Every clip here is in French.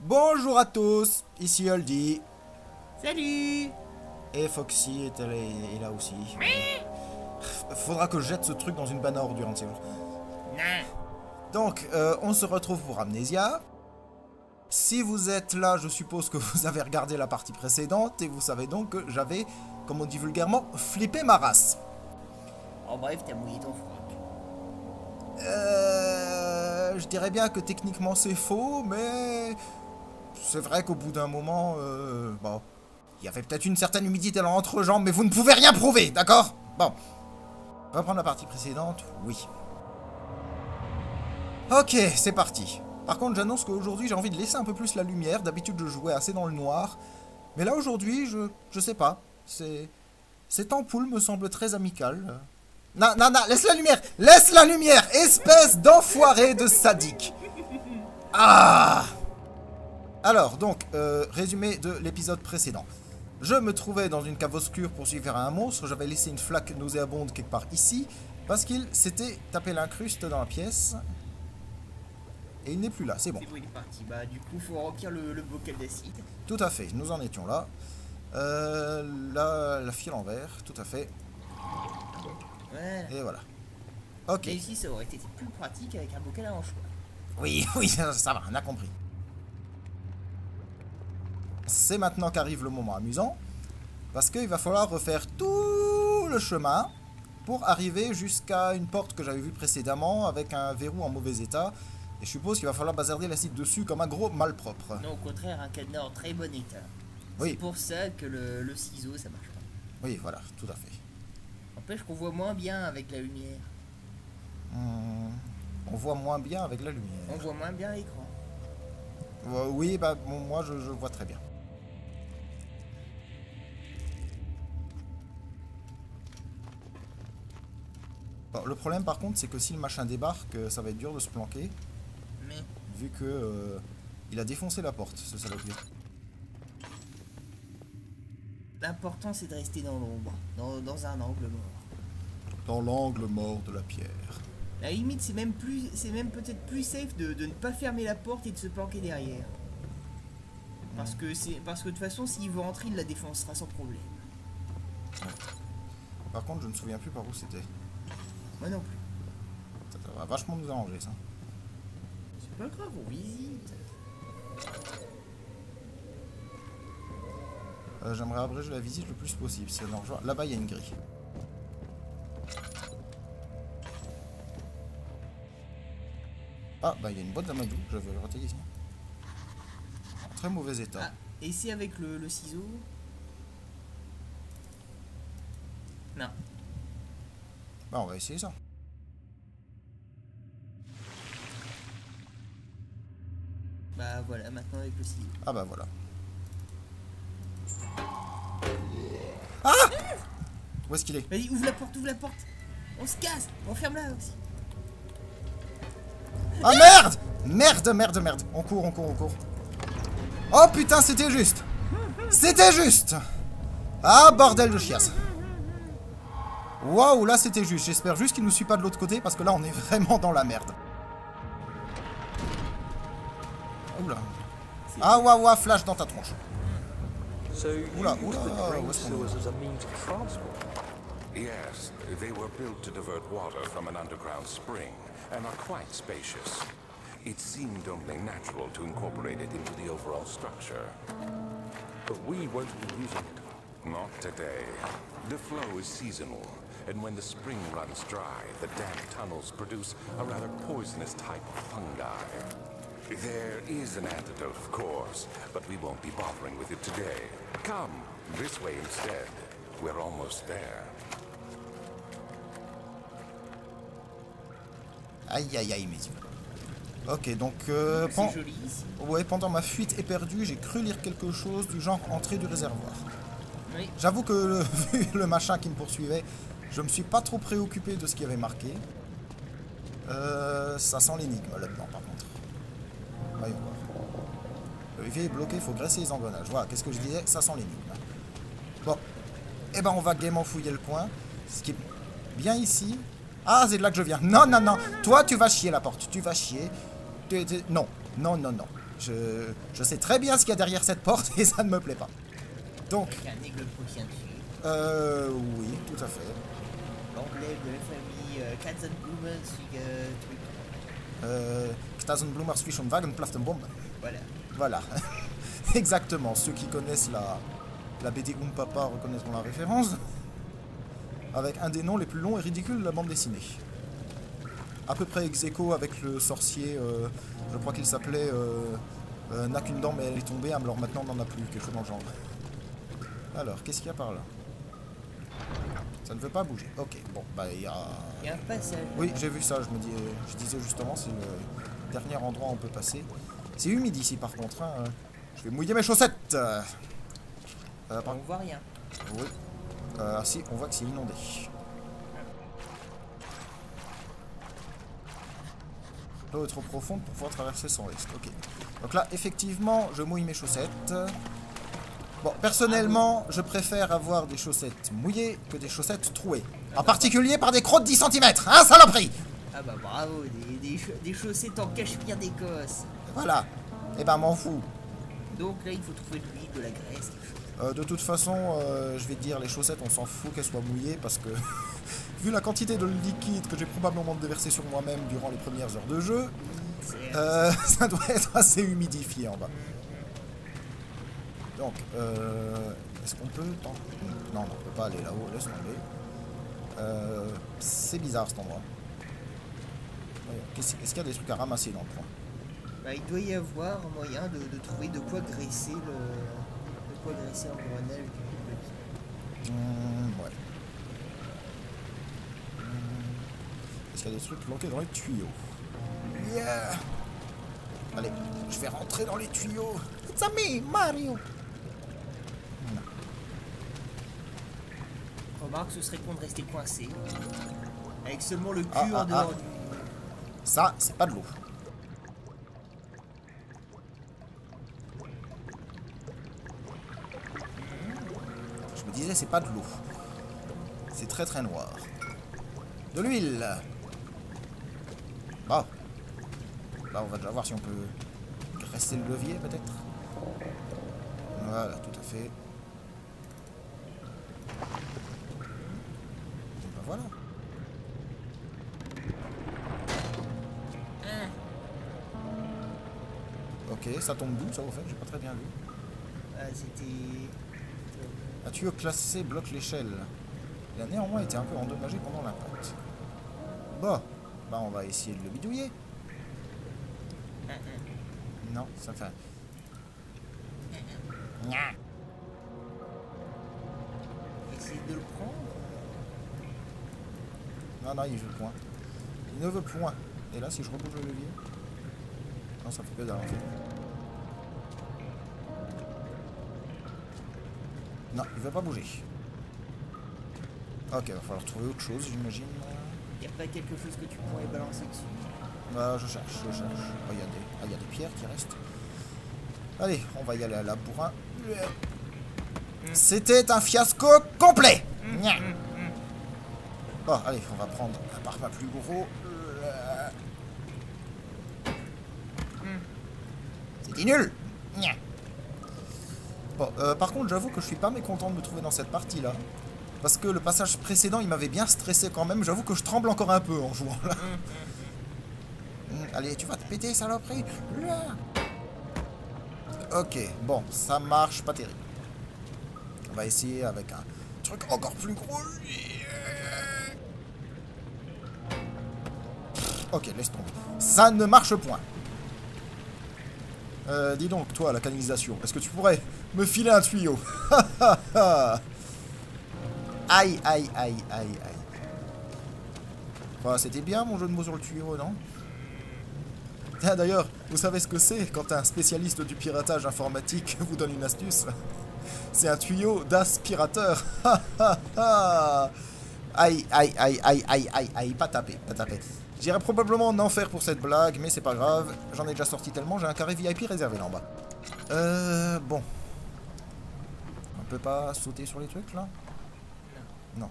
Bonjour à tous, ici Holdy. Salut. Et Foxy est là aussi. Faudra que je jette ce truc dans une banne à ordures un de ces jours. Donc, on se retrouve pour Amnesia. Si vous êtes là, je suppose que vous avez regardé la partie précédente et vous savez donc que j'avais, comme on dit vulgairement, flippé ma race. En bref, t'as mouillé ton froc. Je dirais bien que techniquement c'est faux, mais c'est vrai qu'au bout d'un moment, bon, il y avait peut-être une certaine humidité dans l'entrejambe, mais vous ne pouvez rien prouver, d'accord? Bon, reprendre la partie précédente, oui. Ok, c'est parti. Par contre, j'annonce qu'aujourd'hui j'ai envie de laisser un peu plus la lumière. D'habitude, je jouais assez dans le noir, mais là aujourd'hui, je sais pas. Cette ampoule me semble très amicale. Non, laisse la lumière! Laisse la lumière! Espèce d'enfoiré de sadique! Ah! Alors, donc, résumé de l'épisode précédent. Je me trouvais dans une cave obscure pour suivre un monstre. J'avais laissé une flaque nauséabonde quelque part ici, parce qu'il s'était tapé l'incruste dans la pièce. Et il n'est plus là, c'est bon. C'est bon, il est parti. Bah, du coup, faut remplir le bocal d'acide. Tout à fait, nous en étions là. La file en verre, tout à fait. Voilà. Et voilà. Ok. Et ici, ça aurait été plus pratique avec un bocal à anchois. Oui, ça va, on a compris. C'est maintenant qu'arrive le moment amusant, parce qu'il va falloir refaire tout le chemin pour arriver jusqu'à une porte que j'avais vue précédemment avec un verrou en mauvais état. Et je suppose qu'il va falloir bazarder l'acide dessus comme un gros malpropre. Non, au contraire, un cadenas en très bon état. Oui. C'est pour ça que le ciseau, ça marche pas. Oui, voilà, tout à fait. N'empêche qu'on voit moins bien avec la lumière. On voit moins bien avec la lumière. On voit moins bien l'écran. Oui, bah bon, moi je vois très bien. Bon, le problème par contre c'est que si le machin débarque, ça va être dur de se planquer. Mais Vu que il a défoncé la porte, ce salopie. l'important c'est de rester dans l'ombre, dans un angle mort. Dans l'angle mort de la pierre. À la limite, c'est même peut-être plus safe de ne pas fermer la porte et de se planquer derrière. Parce que de toute façon, s'il veut rentrer, il la défoncera sans problème. Ouais. Par contre, je ne me souviens plus par où c'était. Moi non plus. Ça va vachement nous arranger ça. C'est pas grave, on visite. J'aimerais abréger la visite le plus possible. Là-bas, il y a une grille. Ah, bah il y a une boîte d'amadou, je vais le rater ici. En très mauvais état. Ah, et c'est avec le ciseau? Non. Bah on va essayer ça. Bah voilà, maintenant avec le ciseau. Ah bah voilà. Ah! Où est-ce qu'il est? Vas-y, ouvre la porte, ouvre la porte. On se casse, on ferme là aussi. Ah merde! Merde! On court. Oh putain, c'était juste! C'était juste! Ah bordel de chiasse! Waouh, là c'était juste. J'espère juste qu'il nous suit pas de l'autre côté parce que là on est vraiment dans la merde. Oula. Ah ouah, flash dans ta tronche. Oula, où est-ce qu'on est? Yes, they were built to divert water from an underground spring and are quite spacious. It seemed only natural to incorporate it into the overall structure. But we won't be using it. Not today. The flow is seasonal, and when the spring runs dry, the damp tunnels produce a rather poisonous type of fungi. There is an antidote, of course, but we won't be bothering with it today. Come, this way instead. We're almost there. Aïe, mes yeux. Ok, donc C'est joli ici. ouais, pendant ma fuite éperdue, j'ai cru lire quelque chose du genre entrée du réservoir. Oui. J'avoue que vu le machin qui me poursuivait, Je me suis pas trop préoccupé de ce qu'il y avait marqué. Ça sent l'énigme là-dedans par contre. Voyons voir. Le levier est bloqué, il faut graisser les engrenages. Voilà, qu'est-ce que je disais? Ça sent l'énigme. Bon. Eh ben on va gaiement fouiller le coin. Ce qui est bien ici. Ah, c'est de là que je viens. Non, non, non. Toi, tu vas chier la porte. Tu vas chier. Non, non, non, non. Je sais très bien ce qu'il y a derrière cette porte et ça ne me plaît pas. Donc... Avec un aigle prussien dessus. Oui, tout à fait. L'emblème de la famille Katzenblumen, truc. Katzenblumer zwischen Wagen Plaftenbombe. Voilà. Voilà. Exactement. Ceux qui connaissent la BD Papa reconnaîtront la référence. Avec un des noms les plus longs et ridicules de la bande dessinée. À peu près ex aequo avec le sorcier, je crois qu'il s'appelait n'a qu'une dent mais elle est tombée, alors maintenant on n'en a plus, quelque chose dans le genre. Alors, qu'est-ce qu'il y a par là? Ça ne veut pas bouger. Ok, bon, bah il y a... Il y a un passage. Oui, j'ai vu ça, je disais justement, c'est le dernier endroit où on peut passer. C'est humide ici par contre, hein. Je vais mouiller mes chaussettes. On voit rien. Oui. Ah si, on voit que c'est inondé. L'eau est trop profonde pour pouvoir traverser sans risque. Ok. Donc là, effectivement, je mouille mes chaussettes. Bon, personnellement, je préfère avoir des chaussettes mouillées que des chaussettes trouées. En particulier par des crocs de 10 cm, hein, saloperie! Ah bah bravo, des chaussettes en cachemire d'Écosse. Voilà. Eh ben, m'en fous. Donc là, il faut trouver de l'huile, de la graisse, quelque chose. De toute façon, je vais te dire, les chaussettes, on s'en fout qu'elles soient mouillées parce que, vu la quantité de liquide que j'ai probablement déversé sur moi-même durant les premières heures de jeu, ça doit être assez humidifié en bas. Donc, est-ce qu'on peut... Non, on ne peut pas aller là-haut, laisse tomber. C'est bizarre cet endroit. Est-ce qu'il y a des trucs à ramasser dans le coin? Bah, il doit y avoir moyen de trouver de quoi graisser en grenelle. Ouais. Est-ce qu'il y a des trucs planqués dans les tuyaux? Yeah! Allez, je vais rentrer dans les tuyaux. It's a me, Mario! Non. Remarque, ce serait con de rester coincé. Avec seulement le cul en dehors du... Ça, c'est pas de l'eau. Je me disais, c'est pas de l'eau. C'est très très noir. De l'huile. Bon. Là, on va déjà voir si on peut graisser le levier, peut-être. Voilà, tout à fait. Et ben voilà. Ok, ça tombe d'où, ça, au fait? J'ai pas très bien vu. Ah, c'était... Un tuyau classé bloque l'échelle. Il a néanmoins été un peu endommagé pendant l'impact. Bon, bah on va essayer de le bidouiller. Non, ça fait... Essayer de le prendre. Non, non, il veut point. Il ne veut point. Et là, si je rebouge le levier... Non, ça fait que dalle en fait. Non, il veut pas bouger. Ok, va falloir trouver autre chose, j'imagine. Y a pas quelque chose que tu pourrais balancer dessus? Bah, je cherche. Oh, il y a des pierres qui restent. Allez, on va y aller à la bourrin. C'était un fiasco complet. Bon, allez, on va prendre un parpaing plus gros. C'était nul. Bon, par contre, j'avoue que je suis pas mécontent de me trouver dans cette partie-là. Parce que le passage précédent, il m'avait bien stressé quand même. J'avoue que je tremble encore un peu en jouant là. Allez, tu vas te péter, saloperie. Ok, bon, ça marche pas terrible. On va essayer avec un truc encore plus gros. Ok, laisse tomber. Ça ne marche point. Dis donc, toi, la canalisation, est-ce que tu pourrais me filer un tuyau? Aïe, aïe, aïe, aïe, aïe. Bah, c'était bien mon jeu de mots sur le tuyau, non? Ah, d'ailleurs, vous savez ce que c'est quand un spécialiste du piratage informatique vous donne une astuce? C'est un tuyau d'aspirateur. Aïe, aïe, aïe, aïe, aïe, aïe, aïe, pas taper, pas taper. J'irai probablement en enfer pour cette blague, mais c'est pas grave. J'en ai déjà sorti tellement, j'ai un carré VIP réservé là en bas. Bon. On peut pas sauter sur les trucs là? Non.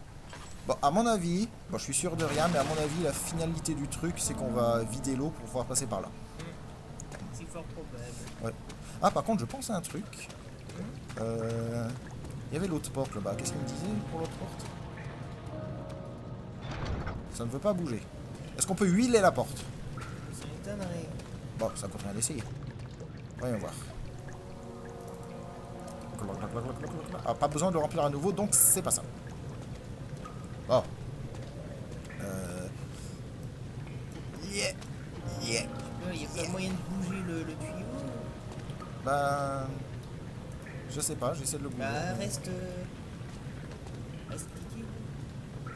Bon, à mon avis, bon, je suis sûr de rien, mais à mon avis, la finalité du truc, c'est qu'on va vider l'eau pour pouvoir passer par là. C'est fort probable. Ouais. Ah, par contre, je pense à un truc. Il y avait l'autre porte là-bas. Qu'est-ce qu'il me disait pour l'autre porte? Ça ne veut pas bouger. Est-ce qu'on peut huiler la porte? Ça m'étonnerait. Bon, ça coûte rien d'essayer. Voyons voir. Ah, pas besoin de le remplir à nouveau, donc c'est pas ça. Bon. Yeah. Yeah. Il n'y a pas moyen de bouger le tuyau. Ben... Je sais pas, j'essaie de le bouger. Bah, reste cliqué.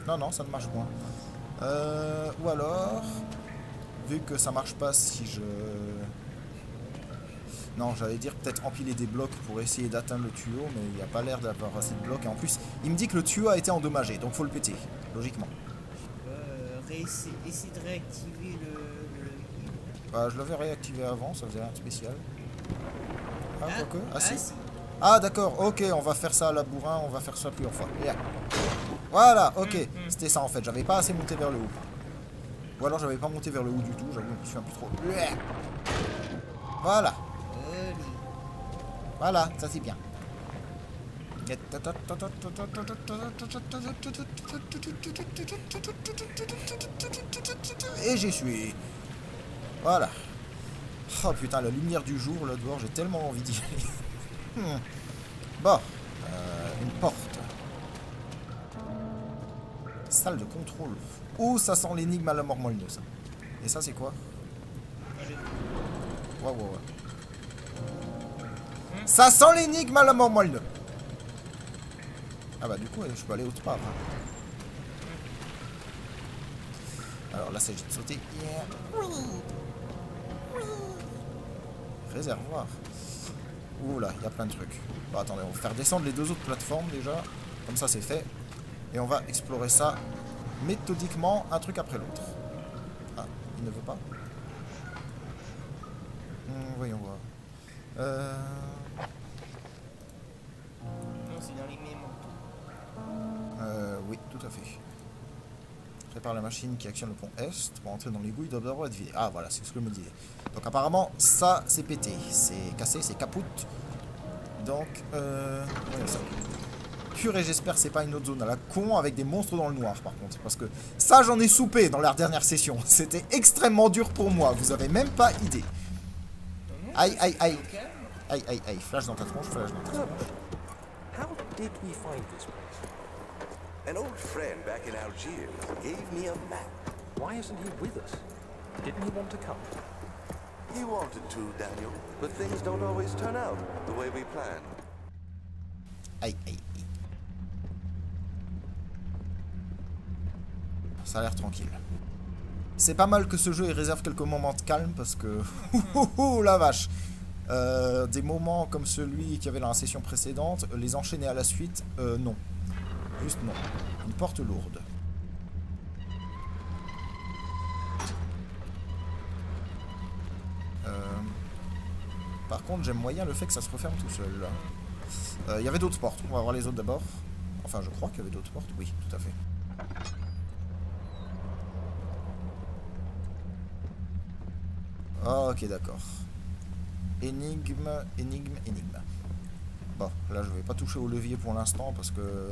Non, non, ça ne marche point. Ou alors... Vu que ça marche pas si je... Non, j'allais dire peut-être empiler des blocs pour essayer d'atteindre le tuyau, mais il n'y a pas l'air d'avoir assez de blocs. Et en plus, il me dit que le tuyau a été endommagé, donc faut le péter, logiquement. Essayer de réactiver le levier. Bah, je l'avais réactivé avant, ça faisait rien de spécial. Ah, quoique. Ah, si. Si. Ah, d'accord, ok, on va faire ça à la bourrin, on va faire ça plusieurs fois. Yeah. Voilà, ok, c'était ça en fait, j'avais pas assez monté vers le haut. Ou alors j'avais pas monté vers le haut du tout, j'avoue, je me suis un peu trop... Voilà. Voilà, ça c'est bien. Et j'y suis. Voilà. Oh putain, la lumière du jour là dehors, j'ai tellement envie d'y aller. Bon, une porte. Salle de contrôle. Oh, ça sent l'énigme à la mort molleuse. Et ça, c'est quoi? Ouais, ouais, ouais. Ça sent l'énigme à la mort molleuse. Ah bah du coup, je peux aller autre part. Hein. Alors là, s'agit de sauter. Yeah. Réservoir. Ouh là, il y a plein de trucs. Bon, attendez, on va faire descendre les deux autres plateformes déjà. Comme ça, c'est fait. Et on va explorer ça méthodiquement, un truc après l'autre. Ah, il ne veut pas. Voyons voir. Non, c'est dans les mémos. Oui, tout à fait. Prépare la machine qui actionne le pont Est pour entrer dans l'égout, il doit d'abord être vidé. Ah, voilà, c'est ce que je me disais. Donc apparemment, ça, c'est pété. C'est cassé, c'est capoute. Donc, voyons ça. Purée, j'espère que c'est pas une autre zone à la con avec des monstres dans le noir par contre. Parce que ça, j'en ai soupé dans la dernière session. C'était extrêmement dur pour moi, vous avez même pas idée. Aïe, aïe, aïe. Aïe, aïe, aïe. Flash dans ta tronche, flash dans ta tronche. How did we find this place? An old friend back in Algiers gave me a map. Why isn't he with us? Didn't he want to come? He wanted to, Daniel, but things don't always turn out the way we planned. Aïe, aïe, aïe. Ça a l'air tranquille. C'est pas mal que ce jeu il réserve quelques moments de calme parce que... Ouh la vache. Des moments comme celui qu'il y avait dans la session précédente, les enchaîner à la suite, non. Juste non. Une porte lourde. Par contre, j'aime moyen le fait que ça se referme tout seul. Il y avait d'autres portes. On va voir les autres d'abord. Enfin, je crois qu'il y avait d'autres portes. Oui, tout à fait. Ok, d'accord. Énigme, énigme, énigme. Bon, là je vais pas toucher au levier pour l'instant parce que,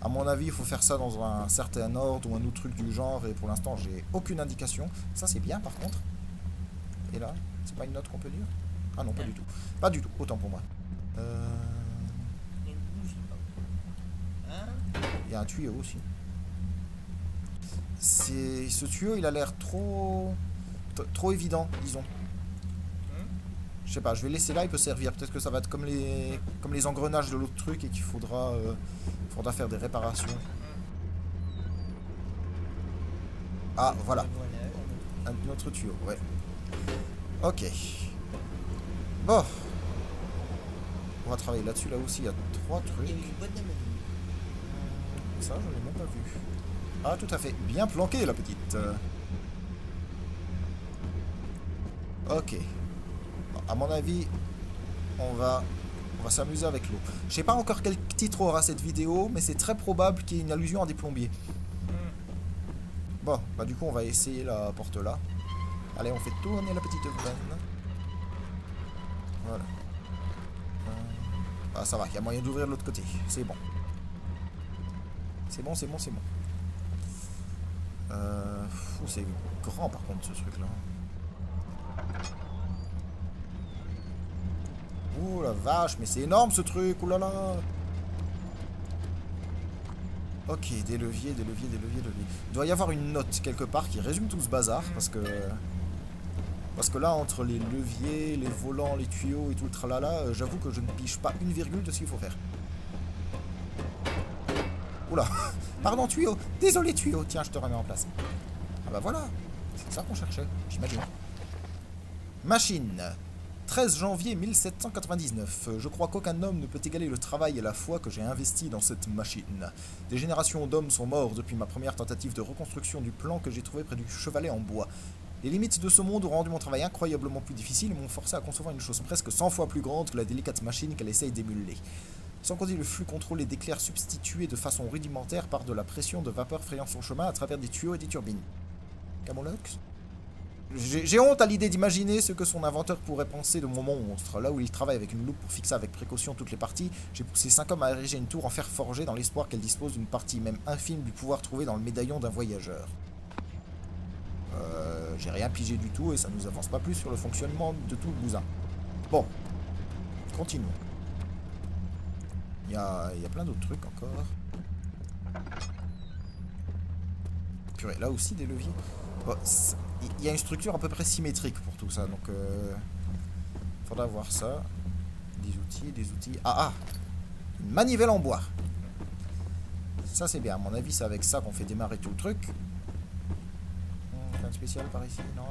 à mon avis, il faut faire ça dans un certain ordre ou un autre truc du genre et pour l'instant j'ai aucune indication. Ça c'est bien par contre. Et là, c'est pas une note qu'on peut dire? Ah non, pas du tout. Pas du tout, autant pour moi. Il y a une bougie. Hein? Il y a un tuyau aussi. Ce tuyau il a l'air trop évident, disons. Je sais pas, je vais laisser là, il peut servir. Peut-être que ça va être comme les engrenages de l'autre truc et qu'il faudra faire des réparations. Ah, voilà. Un autre tuyau, ouais. Ok. Bon. On va travailler là-dessus, là aussi, il y a 3 trucs. Il y avait une boîte d'Amazon. Ça, je l'ai même pas vu. Ah, tout à fait. Bien planqué, la petite. Ok. À mon avis, on va s'amuser avec l'eau. Je sais pas encore quel titre aura cette vidéo, mais c'est très probable qu'il y ait une allusion à des plombiers. Bon, bah du coup, on va essayer la porte là. Allez, on fait tourner la petite veine. Voilà. Ah, ça va, il y a moyen d'ouvrir de l'autre côté. C'est bon. C'est bon, c'est bon, c'est bon. C'est grand par contre ce truc là. Ouh la vache, mais c'est énorme ce truc, ouh là là. Ok, des leviers, des leviers, des leviers, des leviers. Il doit y avoir une note quelque part qui résume tout ce bazar, parce que là, entre les leviers, les volants, les tuyaux et tout le tralala, j'avoue que je ne pige pas une virgule de ce qu'il faut faire. Oula, pardon tuyau, désolé tuyau, tiens je te remets en place. Ah bah voilà, c'est ça qu'on cherchait, j'imagine. Machine, 13 janvier 1799. Je crois qu'aucun homme ne peut égaler le travail et la foi que j'ai investi dans cette machine. Des générations d'hommes sont morts depuis ma première tentative de reconstruction du plan que j'ai trouvé près du chevalet en bois. Les limites de ce monde ont rendu mon travail incroyablement plus difficile et m'ont forcé à concevoir une chose presque 100 fois plus grande que la délicate machine qu'elle essaye d'émuler. Sans compter le flux contrôlé d'éclairs substitué de façon rudimentaire par de la pression de vapeur frayant son chemin à travers des tuyaux et des turbines. Camolox ? J'ai honte à l'idée d'imaginer ce que son inventeur pourrait penser de mon monstre. Là où il travaille avec une loupe pour fixer avec précaution toutes les parties, j'ai poussé 5 hommes à ériger une tour en fer forgé dans l'espoir qu'elle dispose d'une partie même infime du pouvoir trouvé dans le médaillon d'un voyageur. J'ai rien pigé du tout et ça nous avance pas plus sur le fonctionnement de tout le bousin. Bon, continuons. Il y a plein d'autres trucs encore. Purée, là aussi des leviers. Bon, il y a une structure à peu près symétrique pour tout ça, donc faudra voir ça. Des outils. Ah ah, une manivelle en bois. Ça c'est bien, à mon avis c'est avec ça qu'on fait démarrer tout le truc. Rien de spécial par ici. Non.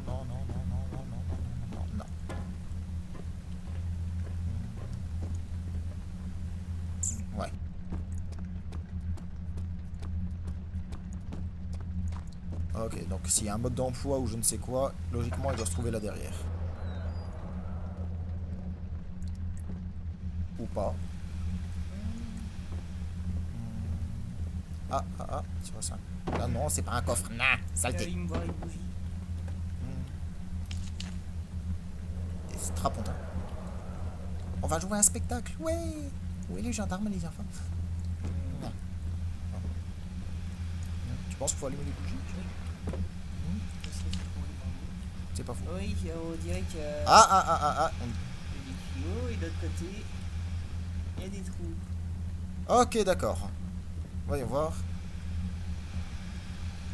Ouais. Ok, donc s'il y a un mode d'emploi ou je ne sais quoi, logiquement il doit se trouver là derrière. Ou pas. Ah, tu vois ça. Là non, c'est pas un coffre. Nah, saleté. Il me voit une bougie. C'est strapontin. On va jouer à un spectacle. Ouais. Oui, les gendarmes, les enfants. Non. Tu penses qu'il faut allumer les bougies? C'est pas fou. Oui, on dirait qu'il y a... Ah. Il y a des tuyaux et de l'autre côté, il y a des trous. Ok, d'accord. Voyons voir.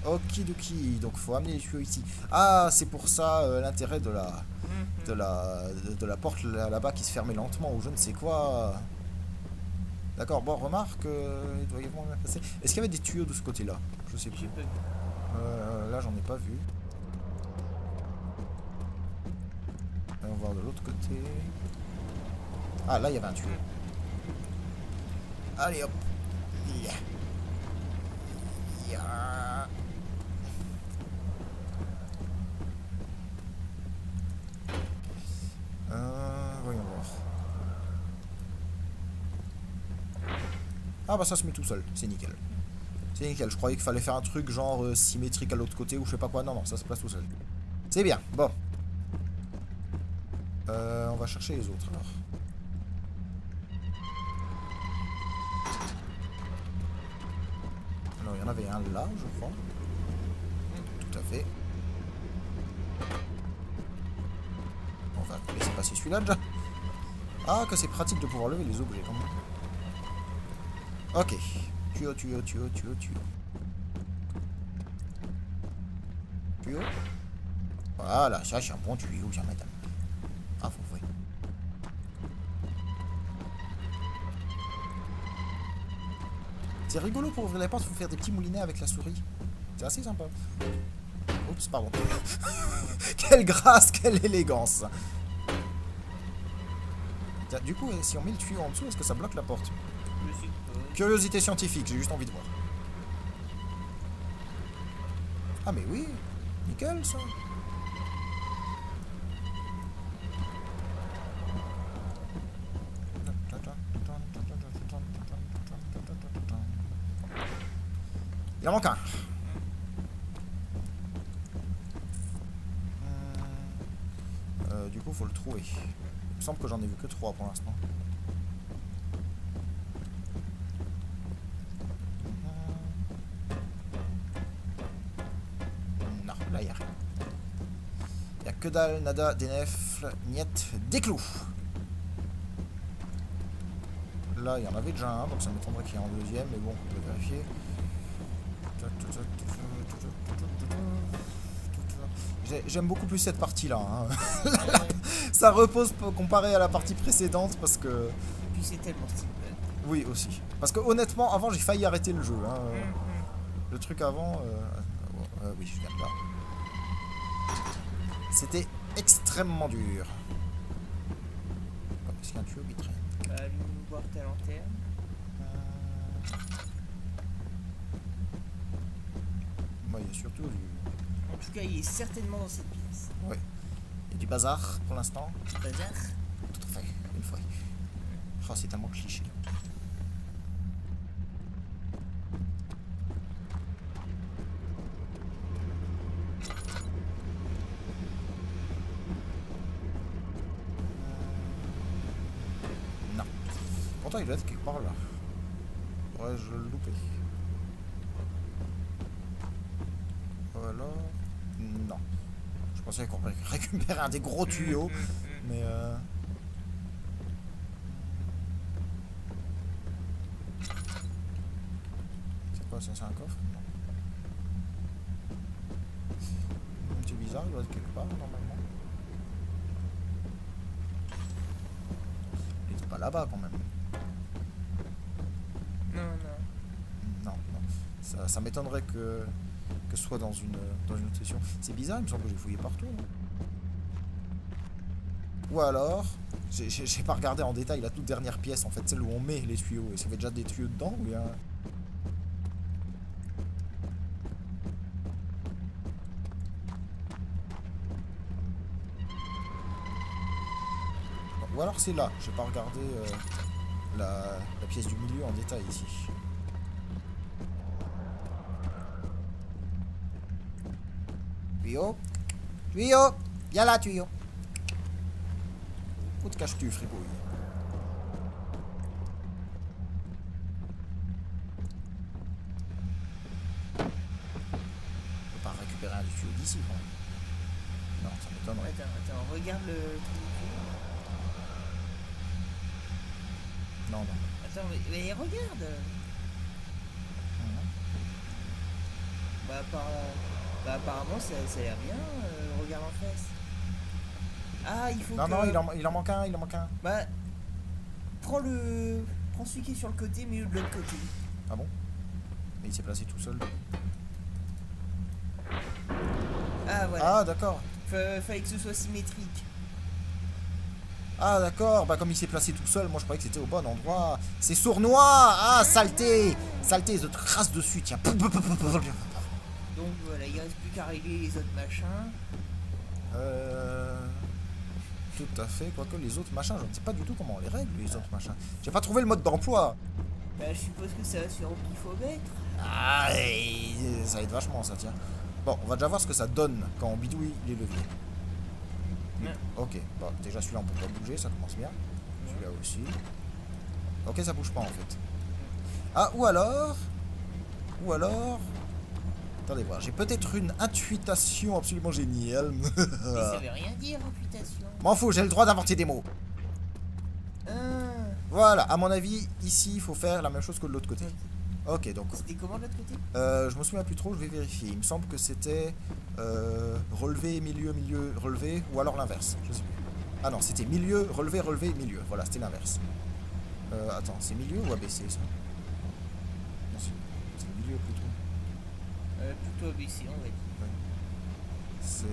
Okidoki, donc faut amener les tuyaux ici. Ah, c'est pour ça l'intérêt de la porte là-bas qui se fermait lentement ou je ne sais quoi. D'accord, bon, remarque, il doit y avoir bien passer. Est-ce qu'il y avait des tuyaux de ce côté-là? Je sais plus. Là, j'en ai pas vu. On va voir de l'autre côté. Ah, là, il y avait un tuyau. Allez, hop. Yeah. Voyons voir. Ah bah ça se met tout seul, c'est nickel. C'est nickel, je croyais qu'il fallait faire un truc genre symétrique à l'autre côté ou je sais pas quoi. Non, ça se place tout seul. C'est bien, bon. On va chercher les autres alors. Alors il y en avait un là, je crois. Tout à fait. On va laisser passer celui-là déjà. Ah, que c'est pratique de pouvoir lever les objets quand même. Ok. Tuyau. Voilà, ça c'est un bon tuyau, ça madame. Ah, vous voyez. C'est rigolo pour ouvrir la porte, il faut faire des petits moulinets avec la souris. C'est assez sympa. Oups, pardon. Quelle grâce, quelle élégance. Tiens, du coup, si on met le tuyau en dessous, est-ce que ça bloque la porte? Je sais pas. Curiosité scientifique, j'ai juste envie de voir. Ah mais oui, nickel ça. Il en manque un. Du coup, faut le trouver. Il me semble que j'en ai vu que 3 pour l'instant. Non, là, il n'y a rien. Il n'y a que dalle, nada, des nefles, niet, des clous. Là, il y en avait déjà un, donc ça m'étonnerait qu'il y ait un deuxième, mais bon, on peut vérifier. J'aime beaucoup plus cette partie-là. Hein. Ça repose comparé à la partie précédente parce que... Puis c'est tellement stylé. Oui, aussi. Parce que honnêtement, avant, j'ai failli arrêter le jeu. Hein. Le truc avant... oui, je viens de là. C'était extrêmement dur. Est-ce qu'il y a un tuyau qui traîne? Allume voir ta lanterne. Moi, il y a surtout du... En tout cas, il est certainement dans cette pièce. Oui. Il y a du bazar pour l'instant. Bazar. Tout à fait, une fois. Oh, c'est tellement cliché. Non. Pourtant, il doit être quelque part là. Pourrais-je le louper? Voilà. Non. Je pensais qu'on récupérer un des gros tuyaux, mais c'est quoi ça? C'est un coffre? Non. C'est bizarre, il doit être quelque part normalement. Il était pas là-bas quand même. Non. Non. Ça m'étonnerait que ce soit dans une autre session. C'est bizarre, il me semble que j'ai fouillé partout. Hein. Ou alors, j'ai pas regardé en détail la toute dernière pièce, en fait, celle où on met les tuyaux. Et ça fait déjà des tuyaux dedans ou il y a... Bon, ou alors c'est là, j'ai pas regardé la pièce du milieu en détail ici. Tuyau, tuyau, viens là, tuyau. Où te caches-tu, fribouille? On peut pas récupérer un du tuyau d'ici, quand même. Non, ça m'étonnerait. Attends, regarde le truc. Non. Attends, mais regarde. Bah apparemment ça a l'air bien, regarde en face. Ah, il faut que... Non, il en manque un, Bah, prends celui qui est sur le côté, mais de l'autre côté. Ah bon? Mais il s'est placé tout seul. Ah, voilà. Ah, d'accord. Fallait que ce soit symétrique. Ah, d'accord. Bah, comme il s'est placé tout seul, moi je croyais que c'était au bon endroit. C'est sournois. Ah, saleté. Saleté, je te crasse dessus, tiens. Donc voilà, il reste plus qu'à régler les autres machins. Tout à fait, quoique les autres machins, je ne sais pas du tout comment on les règle, les autres machins. J'ai pas trouvé le mode d'emploi. Bah je suppose que ça va sur qu'il faut mettre. Ah, ça aide vachement ça, tiens. Bon, on va déjà voir ce que ça donne quand on bidouille les leviers. Ok, bon, déjà celui-là on peut pas bouger, ça commence bien. Celui-là aussi. Ok, ça bouge pas en fait. Ah, ou alors... Attendez voir, j'ai peut-être une intuition absolument géniale. Mais ça veut rien dire, réputation. M'en fous, j'ai le droit d'inventer des mots. Voilà, à mon avis, ici, il faut faire la même chose que de l'autre côté. Ok, donc... C'était comment de l'autre côté? Je me souviens plus trop, je vais vérifier. Il me semble que c'était relevé, milieu, relevé, ou alors l'inverse. Je sais plus. Ah non, c'était milieu, relevé, milieu. Voilà, c'était l'inverse. Attends, c'est milieu ou ABC ça? Non, c'est milieu plutôt. Plutôt ABC, on va dire. Ouais. C'est...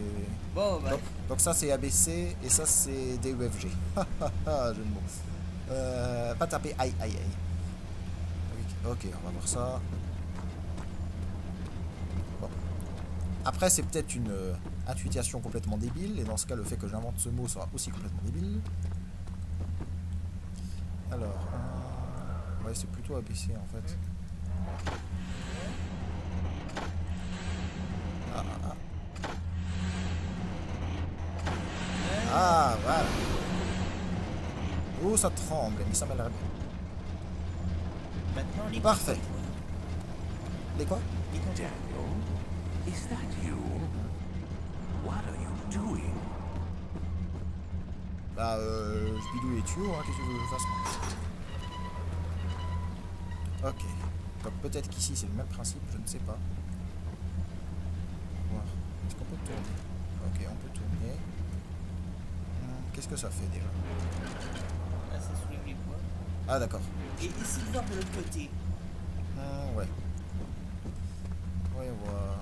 Bon, bah... Donc ça c'est ABC et ça c'est DEFG. Hahaha, jeu de mots. Pas taper aïe. Ok, on va voir ça. Bon. Après, c'est peut-être une intuition complètement débile, et dans ce cas, le fait que j'invente ce mot sera aussi complètement débile. Alors, ouais, c'est plutôt abaissé en fait. Ah, ah, ah. Ah, voilà. Oh, ça tremble, mais ça m'a l'air bien. Maintenant, les Parfait. Les quoi? Daniel, is that you? What are you doing? Bah, je bidouille les tuyaux, hein, qu'est-ce que tu veux que je fasse moi? Ok. Donc peut-être qu'ici c'est le même principe, je ne sais pas. Voir. Est-ce qu'on peut tourner? Ok, on peut tourner. Qu'est-ce que ça fait déjà? Ah, ça soulève les poids. Ah d'accord. Et essaye de voir de l'autre côté. Ouais. Ouais, voir.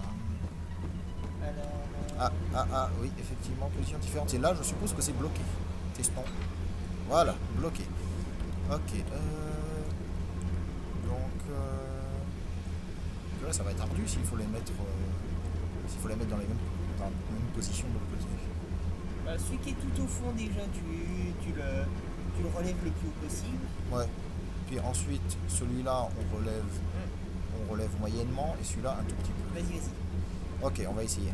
Alors, Ah, oui, effectivement, position différente. Et là, je suppose que c'est bloqué. Testons. Voilà, bloqué. Ok. Donc, là, ça va être ardu s'il faut les mettre, dans la même position de l'autre côté. bah, celui qui est tout au fond déjà, tu le relèves le plus haut possible. Ouais. Puis ensuite, celui-là, on relève moyennement, et celui-là un tout petit peu. Vas-y, vas-y. Ok, on va essayer.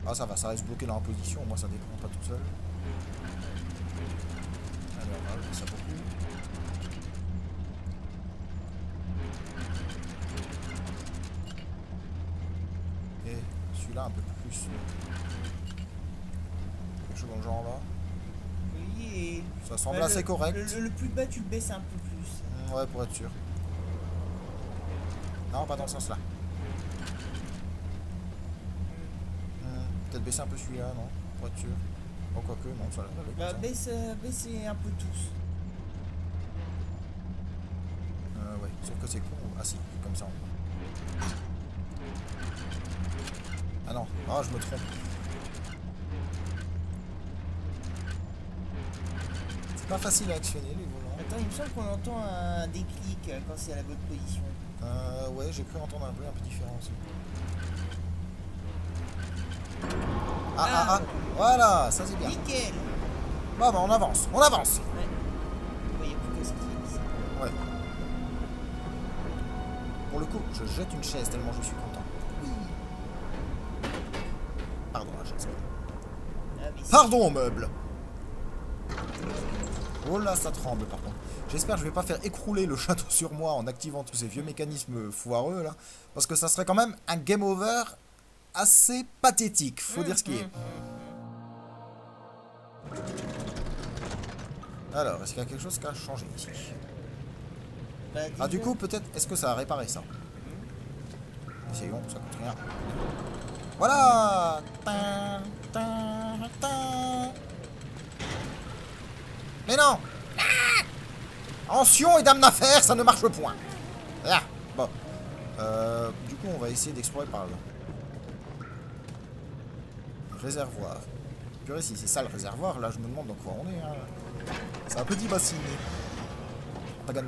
Ah, ça va, ça reste bloqué dans la position, moi ça dépend pas tout seul. Alors, on va ça beaucoup. Et celui-là un peu plus. Quelque chose dans le genre là. Oui, et... Ça semble bah, assez correct. Le plus bas, tu le baisses un peu plus. Ouais, pour être sûr. Non, pas dans ce sens-là. Peut-être baisser un peu celui-là, non? Pour être sûr. Bon, quoique, non, ça va. Bah, baissez un peu tous. Ouais, sauf que c'est con. Ah si, comme ça. Ah non, ah, je me trompe. C'est pas facile à actionner les volants. Attends, il me semble qu'on entend un déclic quand c'est à la bonne position. Ouais, j'ai cru entendre un bruit un peu différent aussi. Ah, voilà, ça c'est bien. Nickel. Bah, on avance, on avance. Ouais. Il n'y a plus qu'à sortir. Ouais. Pour le coup, je jette une chaise tellement je suis content. Oui. Pardon, la chaise. Ah, mais Pardon, meuble. Oh là, ça tremble par contre. J'espère que je vais pas faire écrouler le château sur moi en activant tous ces vieux mécanismes foireux là. Parce que ça serait quand même un game over assez pathétique, faut dire ce qui est. Alors, est-ce qu'il y a quelque chose qui a changé ici? bah, Ah, du déjà- coup, peut-être, est-ce que ça a réparé ça? Essayons, ça coûte rien. Voilà! Tin, tin, tin. Mais non! Ancien et dame d'affaires, ça ne marche point. Ah, bon. Du coup, on va essayer d'explorer par là. Réservoir. Purée, si c'est ça le réservoir, là, je me demande dans quoi on est. Hein. C'est un petit bassinet. Pagan.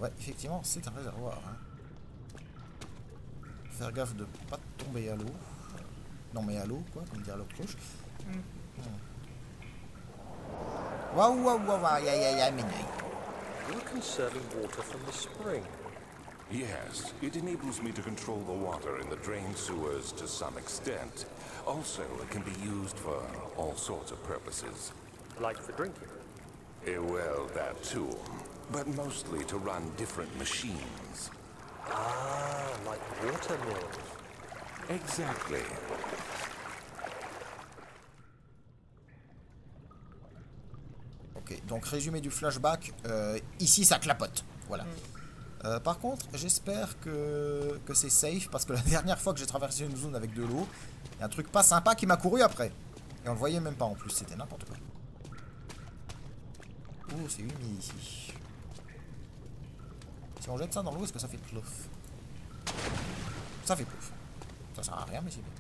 Ouais, effectivement, c'est un réservoir. Hein. Faire gaffe de pas tomber à l'eau. Non, mais à l'eau, quoi, comme dire l'autre gauche. Waouh, waouh, waouh, aïe, aïe, aïe, aïe, aïe. You're conserving water from the spring. Yes, it enables me to control the water in the drain sewers to some extent. Also, it can be used for all sorts of purposes. Like for drinking. Well, that too. But mostly to run different machines. Ah, like water mills. Exactly. Ok, donc résumé du flashback, ici ça clapote, voilà. Par contre, j'espère que c'est safe, parce que la dernière fois que j'ai traversé une zone avec de l'eau, il y a un truc pas sympa qui m'a couru après. Et on le voyait même pas en plus, c'était n'importe quoi. Oh, c'est humide ici. Si on jette ça dans l'eau, est-ce que ça fait plouf? Ça fait plouf. Ça sert à rien, mais c'est bien.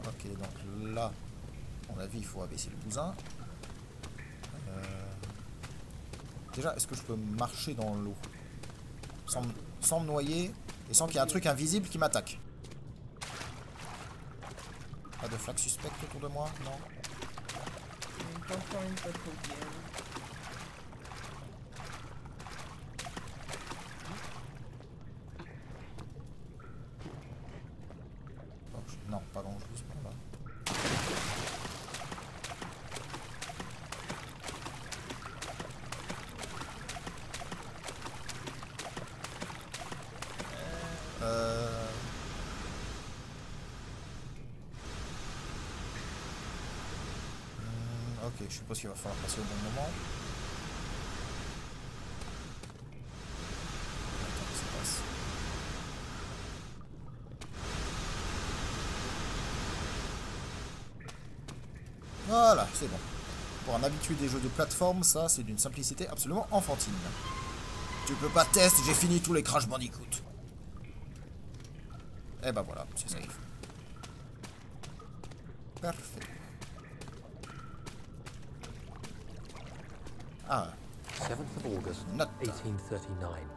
Ok, donc là, à mon avis, il faut abaisser le bousin. Déjà, est-ce que je peux marcher dans l'eau sans me noyer et sans qu'il y ait un truc invisible qui m'attaque? Pas de flaque suspecte autour de moi? Non. Quand même pas trop bien. Non, pas dangereuse, là. Ok, je suppose qu'il va falloir passer au bon moment. Attends, ça passe. Voilà, c'est bon. Pour un habitué des jeux de plateforme, ça, c'est d'une simplicité absolument enfantine. Tu peux pas tester, j'ai fini tous les Crash Bandicoot. Et ben voilà, c'est safe. Parfait. Ah. 7th of August, Not 1839.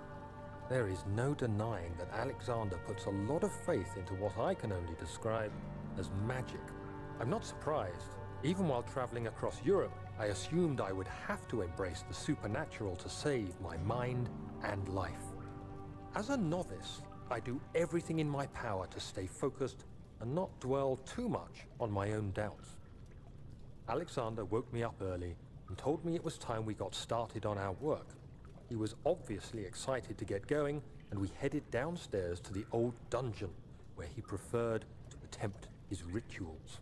There is no denying that Alexander puts a lot of faith into what I can only describe as magic. I'm not surprised. Even while traveling across Europe, I assumed I would have to embrace the supernatural to save my mind and life. As a novice, I do everything in my power to stay focused and not dwell too much on my own doubts. Alexander woke me up early and told me it was time we got started on our work. He was obviously excited to get going, and we headed downstairs to the old dungeon, where he preferred to attempt his rituals.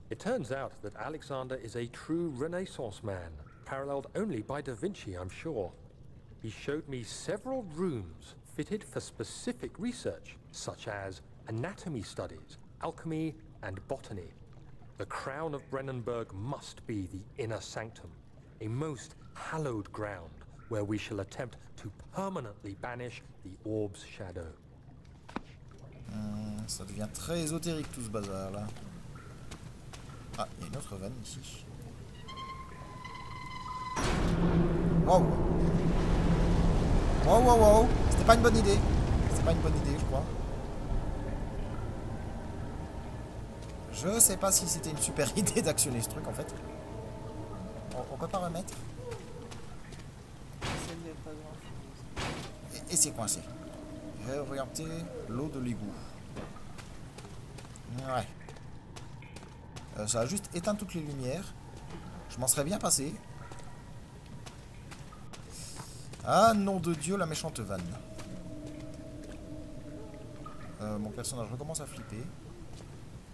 It turns out that Alexander is a true Renaissance man, paralleled only by Da Vinci, I'm sure. He showed me several rooms fitted for specific research, such as anatomy studies, alchemy, and botany. The crown of Brennenburg must be the inner sanctum, a most hallowed ground where we shall attempt to permanently banish the orb's shadow. Ça devient très ésotérique tout ce bazar là. Ah, il y a une autre vanne ici. Wow! Wow, wow, wow! C'était pas une bonne idée. C'était pas une bonne idée, je crois. Je sais pas si c'était une super idée d'actionner ce truc en fait. On peut pas remettre? Et c'est coincé. Réorienter l'eau de l'égout. Ouais. Ça a juste éteint toutes les lumières. Je m'en serais bien passé. Ah, nom de Dieu, la méchante vanne. Mon personnage recommence à flipper.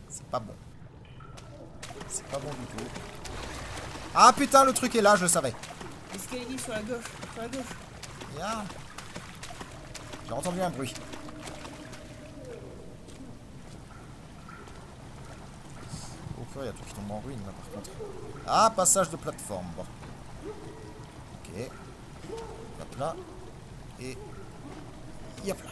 C'est pas bon. C'est pas bon du tout. Ah putain, le truc est là, je le savais. L'escalier sur la gauche, sur la gauche. Yeah. J'ai entendu un bruit. Il y a tout qui tombe en ruine là par contre. Ah, passage de plateforme. Bon. Ok. Hop là. Et. Hop là.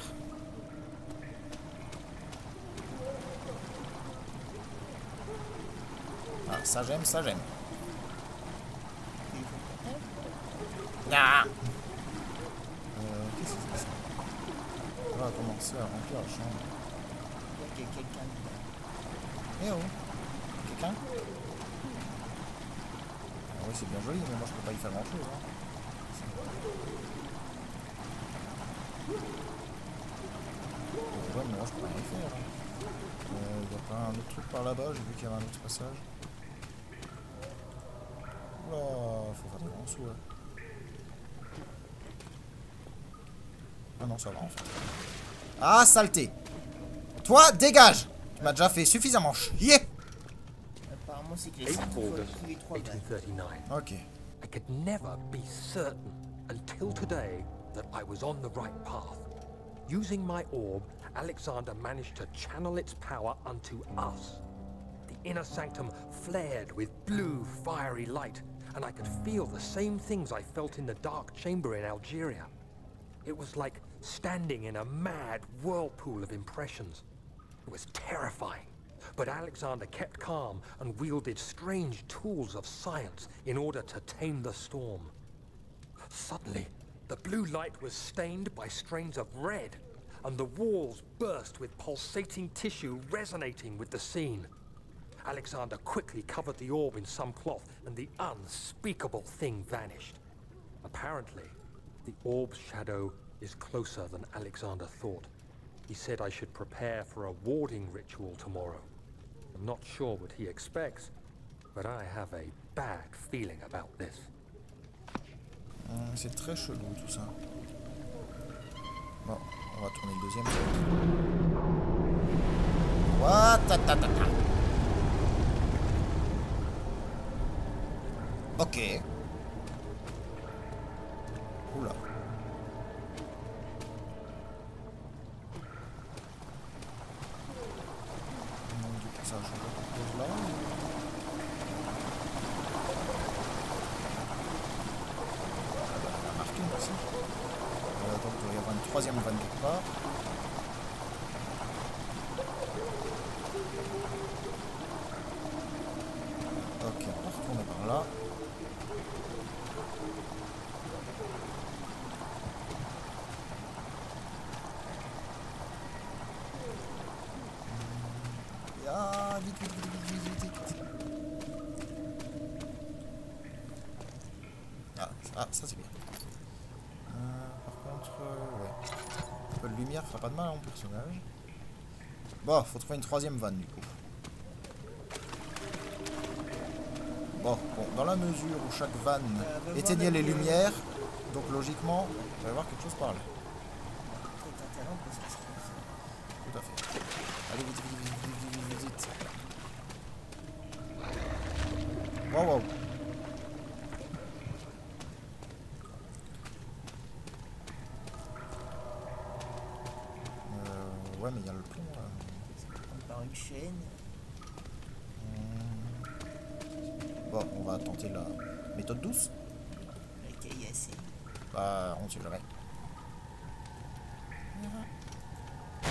Ah, ça j'aime, ça j'aime. Ah. Qu'est-ce que c'est ça? On va commencer à remplir la chambre. Il y a quelqu'un. Eh oh. Quelqu'un? Ah oui, c'est bien joli, mais moi je peux pas y faire grand chose. Hein. Ouais, mais moi je peux rien y faire. Il n'y a pas un autre truc par là-bas, j'ai vu qu'il y avait un autre passage. Oula, faut faire des grands sauts là. Ah non, ça va en fait. Ah, saleté! Toi, dégage! Tu m'as déjà fait suffisamment chier! Apparemment, c'est que les 8th cinq August, tous les trois balles. 1839. Ok. I could never be certain until today that I was on the right path. Using my orb, Alexander managed to channel its power unto us. The inner sanctum flared with blue, fiery light, and I could feel the same things I felt in the dark chamber in Algeria. It was like standing in a mad whirlpool of impressions. It was terrifying, but Alexander kept calm and wielded strange tools of science in order to tame the storm. Suddenly, the blue light was stained by strains of red, and the walls burst with pulsating tissue resonating with the scene. Alexander quickly covered the orb in some cloth, and the unspeakable thing vanished. Apparently, the orb's shadow is closer than Alexander thought. He said I should prepare for a warding ritual tomorrow. I'm not sure what he expects, but I have a bad feeling about this. C'est très chelou tout ça. Bon, on va tourner le deuxième. What? Ok. Oula. Non, du coup, ça a changé quelque chose là. Ici. Donc il doit y avoir une troisième vanne quelque part. Ok, on va retourner par là. Ah, vite, vite, vite, vite, vite, vite. Ah, ça c'est bien. Ouais. Un peu de lumière fera pas de mal à mon personnage. Bon, faut trouver une troisième vanne du coup. Bon, dans la mesure où chaque vanne éteignait les lumières, donc logiquement, il va y avoir quelque chose par là. Tout à fait. Allez, vite, vite, vite, vite, vite, vite. Wow, wow. Ouais, mais il y a le plomb là. Par une chaîne. Bon, on va tenter la méthode douce. La caillassée. Bah, on ne sait jamais.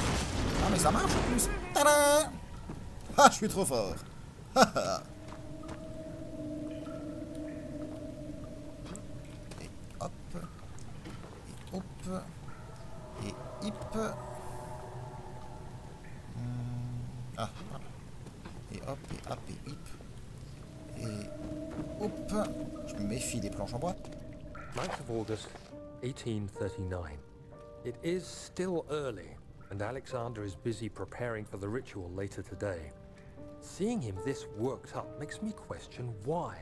Ah, mais ça marche en plus. Tada! Ah, je suis trop fort. Et hop. Et hop. Et hip. Ah, voilà. Et hop, et hop, et hip. Et hop. Je me méfie des planches en bois. 9th of August, 1839. It is still early, and Alexander is busy preparing for the ritual later today. Seeing him this worked up makes me question why.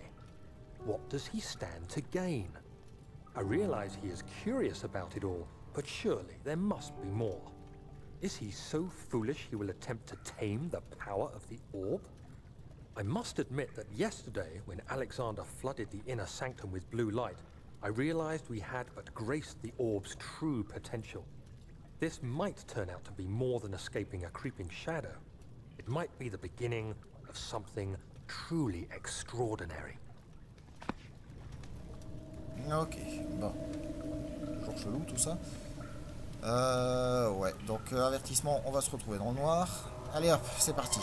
What does he stand to gain? I realize he is curious about it all, but surely there must be more. Is he so foolish he will attempt to tame the power of the orb? I must admit that yesterday, when Alexander flooded the inner sanctum with blue light, I realized we had but graced the orb's true potential. This might turn out to be more than escaping a creeping shadow. It might be the beginning of something truly extraordinary. Ok, bon. Toujours chelou tout ça. Ouais, donc avertissement, on va se retrouver dans le noir. Allez hop, c'est parti.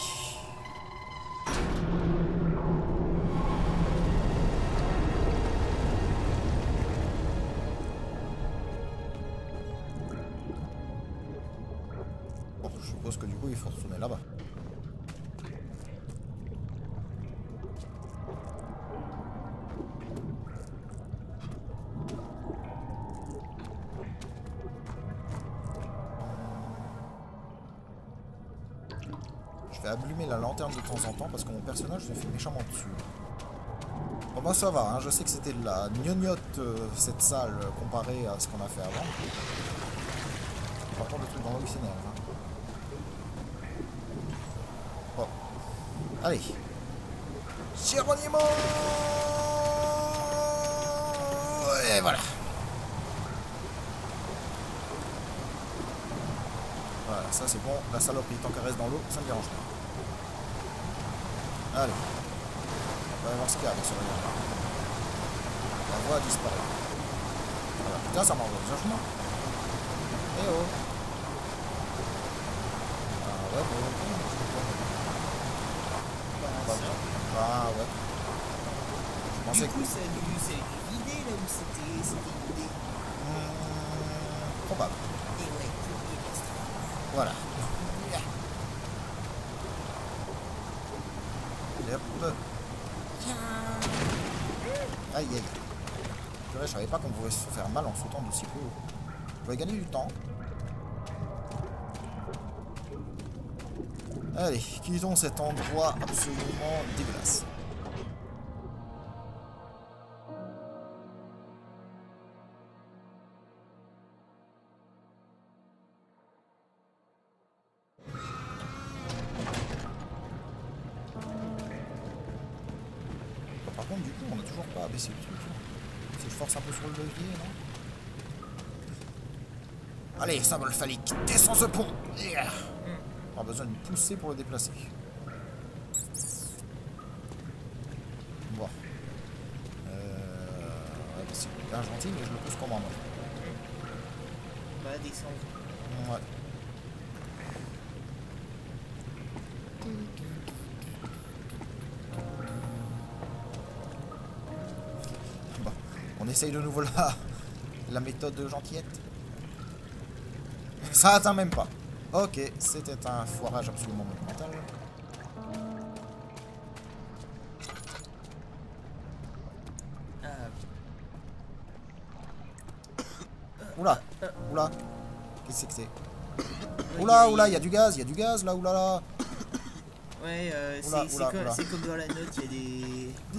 Bon, je suppose que du coup il faut retourner là-bas. Je vais allumer la lanterne de temps en temps parce que mon personnage se fait méchamment dessus. Bon bah ça va, hein, je sais que c'était de la gnognotte cette salle comparée à ce qu'on a fait avant. Par contre le truc dans l'eau il s'énerve. Hein. Bon. Allez. Geronimo. Et voilà. Voilà, ça c'est bon. La saloperie tant qu'elle reste dans l'eau, ça me dérange pas. Allez. On va voir ce qu'il y a dans ce rayon. La voie a disparu. Voilà. Putain, ça m'envoie vachement. Eh oh. Ah ouais, bon, ok. Bah, ça. Ah ouais. Je pensais Du coup, ça a dû vider là où c'était vidé. Probable. Et ouais, tout est extra. Voilà. Et hop. Aïe aïe. Je savais pas qu'on pouvait se faire mal en sautant d'aussi peu. On va gagner du temps. Allez, quittons cet endroit absolument dégueulasse. Par contre, du coup, on n'a toujours pas abaissé le truc. Si je force un peu sur le levier, non? Allez, symbole phallique, descends ce pont. Yeah. On a besoin d'une poussée pour le déplacer. Bon. Ouais, c'est bien gentil, mais je le pousse comment moi. Bah, descendre. Ouais. Bon. On essaye de nouveau la méthode de gentillette. Ça atteint même pas. Ok, c'était un foirage absolument monumental. Oula, oula. Qu'est-ce que c'est? Oula, oula, il y a du gaz là, oulala. Ouais, Oula, oula, oula. c'est comme dans la note, il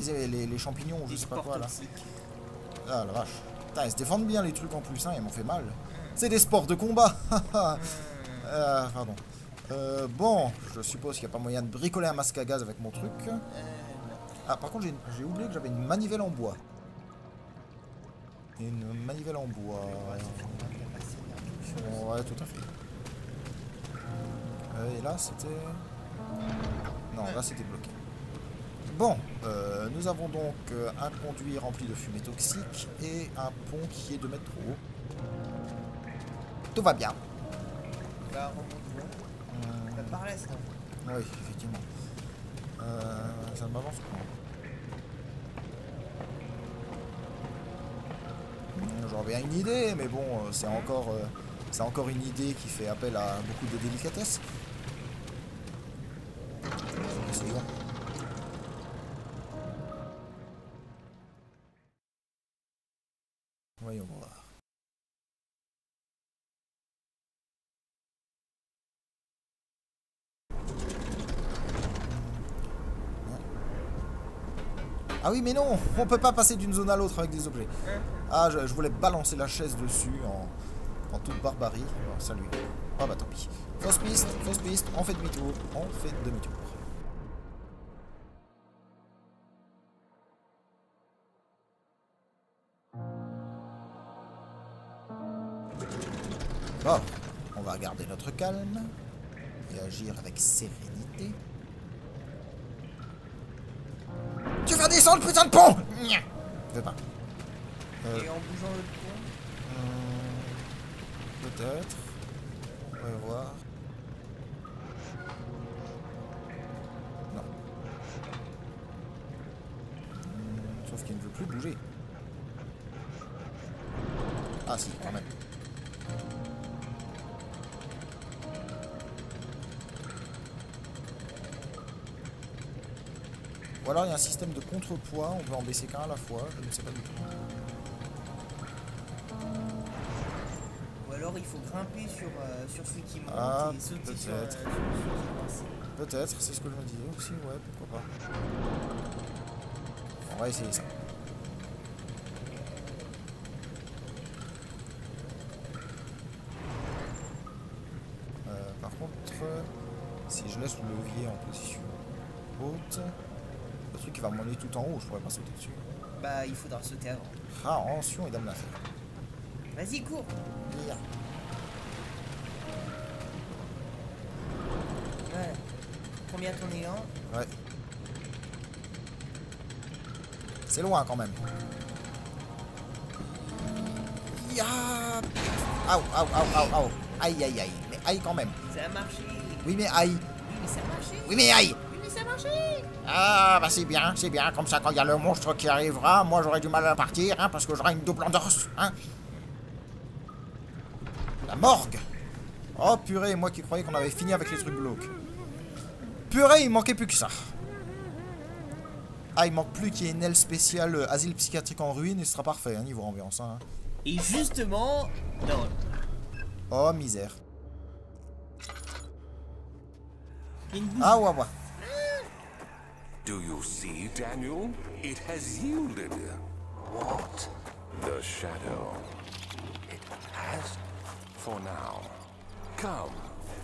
y a Les champignons, je des sais pas sports quoi là. toxiques. Ah la vache. Putain, ils se défendent bien les trucs en plus, hein, ils m'ont fait mal. C'est des sports de combat. Pardon. Bon, je suppose qu'il n'y a pas moyen de bricoler un masque à gaz avec mon truc. Ah, par contre, j'ai oublié que j'avais une manivelle en bois. Une manivelle en bois. Ouais, tout à fait. Et là, c'était... Non, là, c'était bloqué. Bon, nous avons donc un conduit rempli de fumée toxique et un pont qui est 2 mètres trop haut. Tout va bien. Bah, remonte-moi. Bah, par là, ça. Oui, effectivement. Ça m'avance pas. J'aurais bien une idée, mais bon, c'est encore une idée qui fait appel à beaucoup de délicatesse. Essayons. Voyons voir. Ah oui, mais non, on peut pas passer d'une zone à l'autre avec des objets. Ah, je voulais balancer la chaise dessus en toute barbarie. Alors, salut. Ah bah tant pis. Fausse piste, on fait demi-tour, Bon, on va garder notre calme et agir avec sérénité. Tu vas descendre, putain de pont! Je vais pas. Et en bougeant le pont. Peut-être. On va voir. Non. Sauf qu'il ne veut plus bouger. Ah si, quand même. Ou alors il y a un système de contrepoids, on peut en baisser qu'un à la fois, je ne sais pas du tout. Ou alors il faut grimper sur celui qui monte et sauter sur peut-être. celui qui Peut-être, c'est ce que je me disais aussi, ouais, pourquoi pas. On va essayer ça. Par contre, si je laisse le levier en position haute, le truc qui va m'emmener tout en haut, je pourrais pas sauter dessus. Bah, il faudra sauter avant. Ah, attention et dame l'affaire. Vas-y, cours. Bien. Voilà. Combien ton élan? Ouais. C'est loin quand même. Ya. Aïe, aïe, aïe, aïe, aïe. Aïe, aïe, aïe. Mais aïe quand même. Ça a marché. Oui, mais aïe. Oui, mais ça a marché. Oui, mais aïe. Oui, mais ça a marché. Ah, bah c'est bien, c'est bien. Comme ça, quand il y a le monstre qui arrivera, moi j'aurai du mal à partir, hein, parce que j'aurai une double entorse, hein. La morgue. Oh purée, moi qui croyais qu'on avait fini avec les trucs glauques. Purée, il manquait plus que ça. Ah, il manque plus qu'il y ait une aile spéciale asile psychiatrique en ruine et ce sera parfait, hein, niveau ambiance. Hein. Et justement... Non. Oh, misère. Il y a une bougie. Ah, ouais, ouais. Do you see, Daniel? It has yielded. What? The shadow. It has? For now. Come,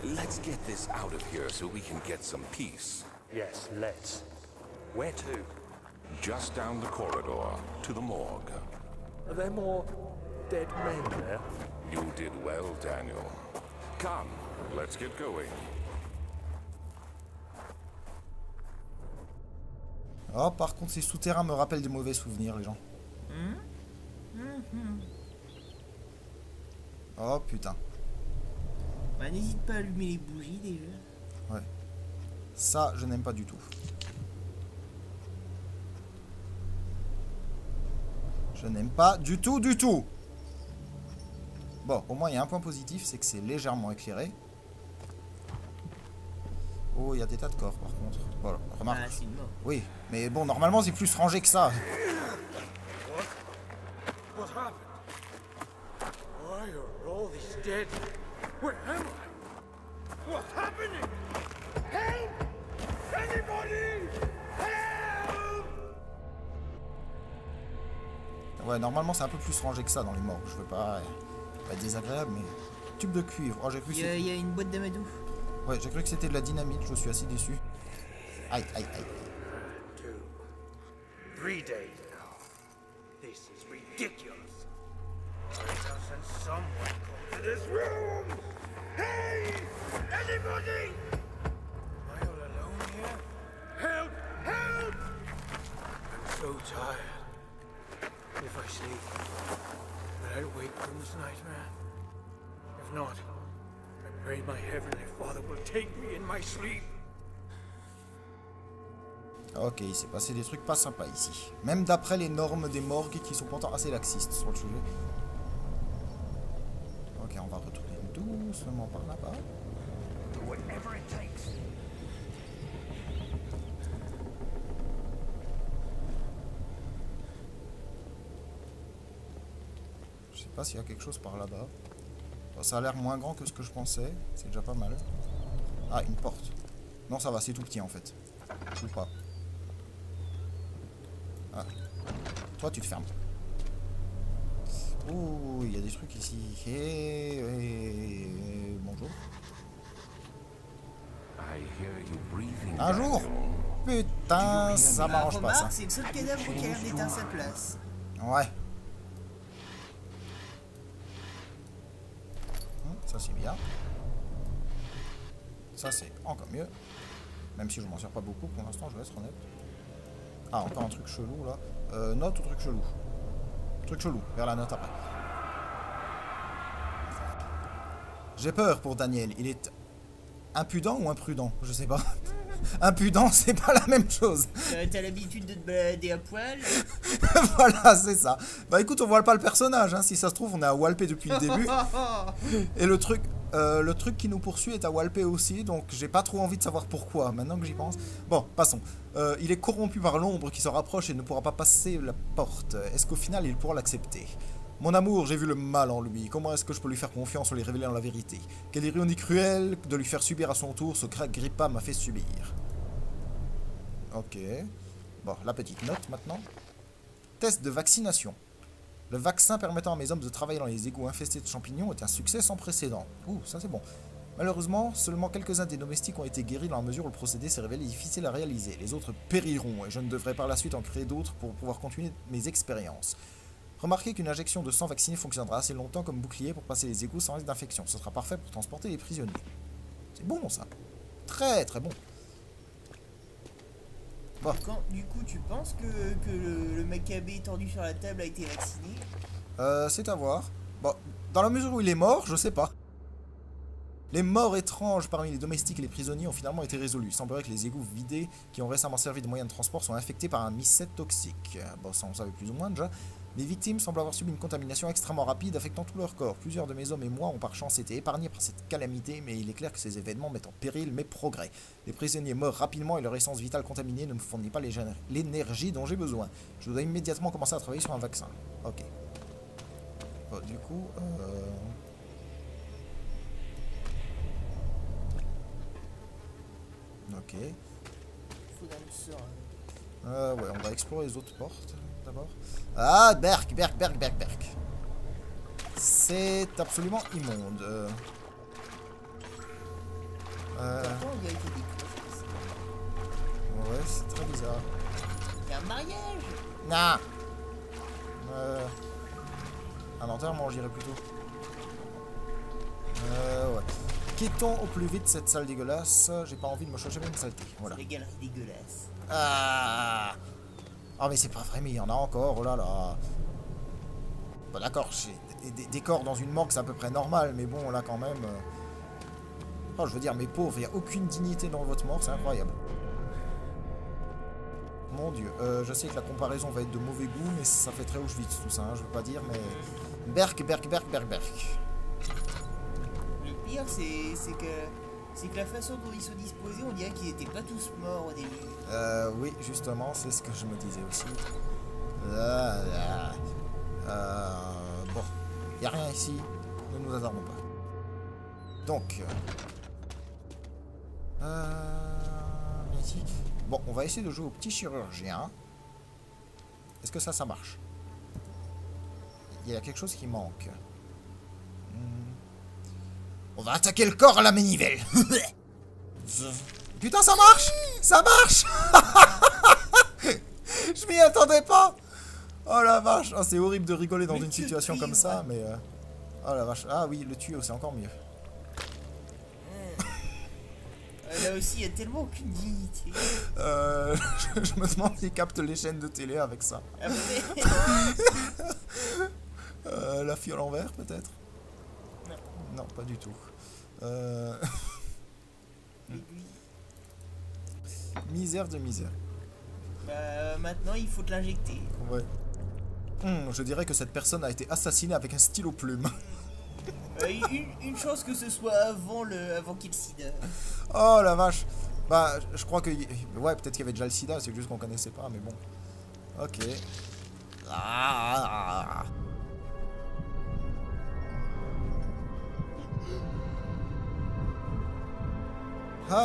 let's get this out of here so we can get some peace. Yes, let's. Where to? Just down the corridor, to the morgue. Are there more dead men there? You did well, Daniel. Come, let's get going. Oh, par contre, ces souterrains me rappellent des mauvais souvenirs, les gens. Oh, putain. Bah, n'hésite pas à allumer les bougies déjà. Ouais. Ça, je n'aime pas du tout. Je n'aime pas du tout, du tout. Bon, au moins, il y a un point positif, c'est que c'est légèrement éclairé. Oh, il y a des tas de corps, par contre. Voilà, remarque. Ah, c'est une mort. Oui, mais bon, normalement, c'est plus rangé que ça. What happened? Why are all these dead? Where am I? What's happening? Help! Anybody! Help! Ouais, normalement, c'est un peu plus rangé que ça dans les morts. Je veux pas être désagréable, mais... Tube de cuivre. Oh, j'ai cru que Il y a une boîte d'amadou. Ouais, j'ai cru que c'était de la dynamite. Je suis assez déçu. Aïe, aïe, aïe. 2, 3 days now. This is ridiculous. Why doesn't someone come to this room? Hey! Anybody! Am I all alone here? Help! Help! I'm so tired. If I sleep, will I wake from this nightmare? If not, I pray my Heavenly Father will take me in my sleep. Ok, il s'est passé des trucs pas sympas ici. Même d'après les normes des morgues qui sont pourtant assez laxistes sur le sujet. Ok, on va retourner doucement par là-bas. Je sais pas s'il y a quelque chose par là-bas. Bon, ça a l'air moins grand que ce que je pensais. C'est déjà pas mal. Ah, une porte. Non, ça va, c'est tout petit en fait. Ou pas. Ah. Toi, tu te fermes. Ouh, il y a des trucs ici. Bonjour. I hear you breathing. Un jour. Putain, ça m'arrange pas ça. Remarque, c'est le seul cadavre qui a l'air d'être à sa place. Ouais. Ça c'est bien. Ça c'est encore mieux. Même si je m'en sers pas beaucoup pour l'instant, je vais être honnête. Ah, encore un truc chelou là. Note ou truc chelou? Truc chelou, vers la note après. J'ai peur pour Daniel. Il est impudent ou imprudent? Je sais pas. Impudent, c'est pas la même chose. T'as l'habitude de te balader à poil? Voilà, c'est ça. Bah écoute, on voit pas le personnage. Hein. Si ça se trouve, on est à Walpé depuis le début. Et le truc qui nous poursuit est à Walpé aussi. Donc j'ai pas trop envie de savoir pourquoi, maintenant que j'y pense. Bon, passons. Il est corrompu par l'ombre qui se rapproche et ne pourra pas passer la porte. Est-ce qu'au final, il pourra l'accepter? Mon amour, j'ai vu le mal en lui. Comment est-ce que je peux lui faire confiance en lui révélant la vérité? Quelle ironie cruelle de lui faire subir à son tour ce qu'Agrippa m'a fait subir. Ok. Bon, la petite note maintenant. Test de vaccination. Le vaccin permettant à mes hommes de travailler dans les égouts infestés de champignons est un succès sans précédent. Ouh, ça c'est bon. Malheureusement, seulement quelques-uns des domestiques ont été guéris dans la mesure où le procédé s'est révélé difficile à réaliser. Les autres périront et je ne devrais par la suite en créer d'autres pour pouvoir continuer mes expériences. Remarquez qu'une injection de sang vacciné fonctionnera assez longtemps comme bouclier pour passer les égouts sans risque d'infection. Ce sera parfait pour transporter les prisonniers. C'est bon ça. Très très bon. Bon. Du coup, tu penses que le Maccabée tendu sur la table a été vacciné? C'est à voir. Bon, dans la mesure où il est mort, je sais pas. Les morts étranges parmi les domestiques et les prisonniers ont finalement été résolus. Il semblerait que les égouts vidés qui ont récemment servi de moyen de transport sont infectés par un mycète toxique. Bon, ça on savait plus ou moins déjà. Les victimes semblent avoir subi une contamination extrêmement rapide affectant tout leur corps. Plusieurs de mes hommes et moi ont par chance été épargnés par cette calamité, mais il est clair que ces événements mettent en péril mes progrès. Les prisonniers meurent rapidement et leur essence vitale contaminée ne me fournit pas l'énergie dont j'ai besoin. Je dois immédiatement commencer à travailler sur un vaccin. Ok. Bon, du coup... Ok. Faut dans le sort. Ouais, on va explorer les autres portes d'abord. Ah, Berk. C'est absolument immonde. Attends, il y a été des cloches. Ouais, c'est très bizarre. Il y a un mariage. Non. Un enterrement, j'irais plutôt. Ouais. Quittons au plus vite cette salle dégueulasse. J'ai pas envie de me changer même une saleté. Voilà. Les galeries dégueulasses. Ah. Oh, mais c'est pas vrai, mais il y en a encore. Oh là là. Bon, d'accord, j'ai des corps dans une morgue, c'est à peu près normal. Mais bon, là, quand même... Oh, je veux dire, mes pauvres, il n'y a aucune dignité dans votre mort. C'est incroyable. Mon Dieu. Je sais que la comparaison va être de mauvais goût, mais ça fait très Auschwitz tout ça. Hein, je veux pas dire, mais... Berk. Le pire, c'est que la façon dont ils sont disposés, on dirait qu'ils n'étaient pas tous morts au début. Oui, justement, c'est ce que je me disais aussi. Bon, il n'y a rien ici. Ne nous hasardons pas. Donc... ici. Bon, on va essayer de jouer au petit chirurgien. Est-ce que ça marche? Il y a quelque chose qui manque. On va attaquer le corps à la manivelle. Putain, ça marche! Ça marche! Je m'y attendais pas! Oh la vache! Oh, c'est horrible de rigoler dans une situation comme ça, mais... Oh la vache. Ah oui, le tuyau, c'est encore mieux. Là aussi, il y a tellement aucune dignité. Je me demande s'ils captent les chaînes de télé avec ça. Après... La fiole en verre, peut-être? Non. Non, pas du tout. Misère de misère. Bah, maintenant, il faut te l'injecter. Ouais. Je dirais que cette personne a été assassinée avec un stylo plume. Une chance que ce soit avant qu'il y ait le sida. Oh la vache. Bah, je crois que... Ouais, peut-être qu'il y avait déjà le sida, c'est juste qu'on connaissait pas, mais bon. Ok. Ah,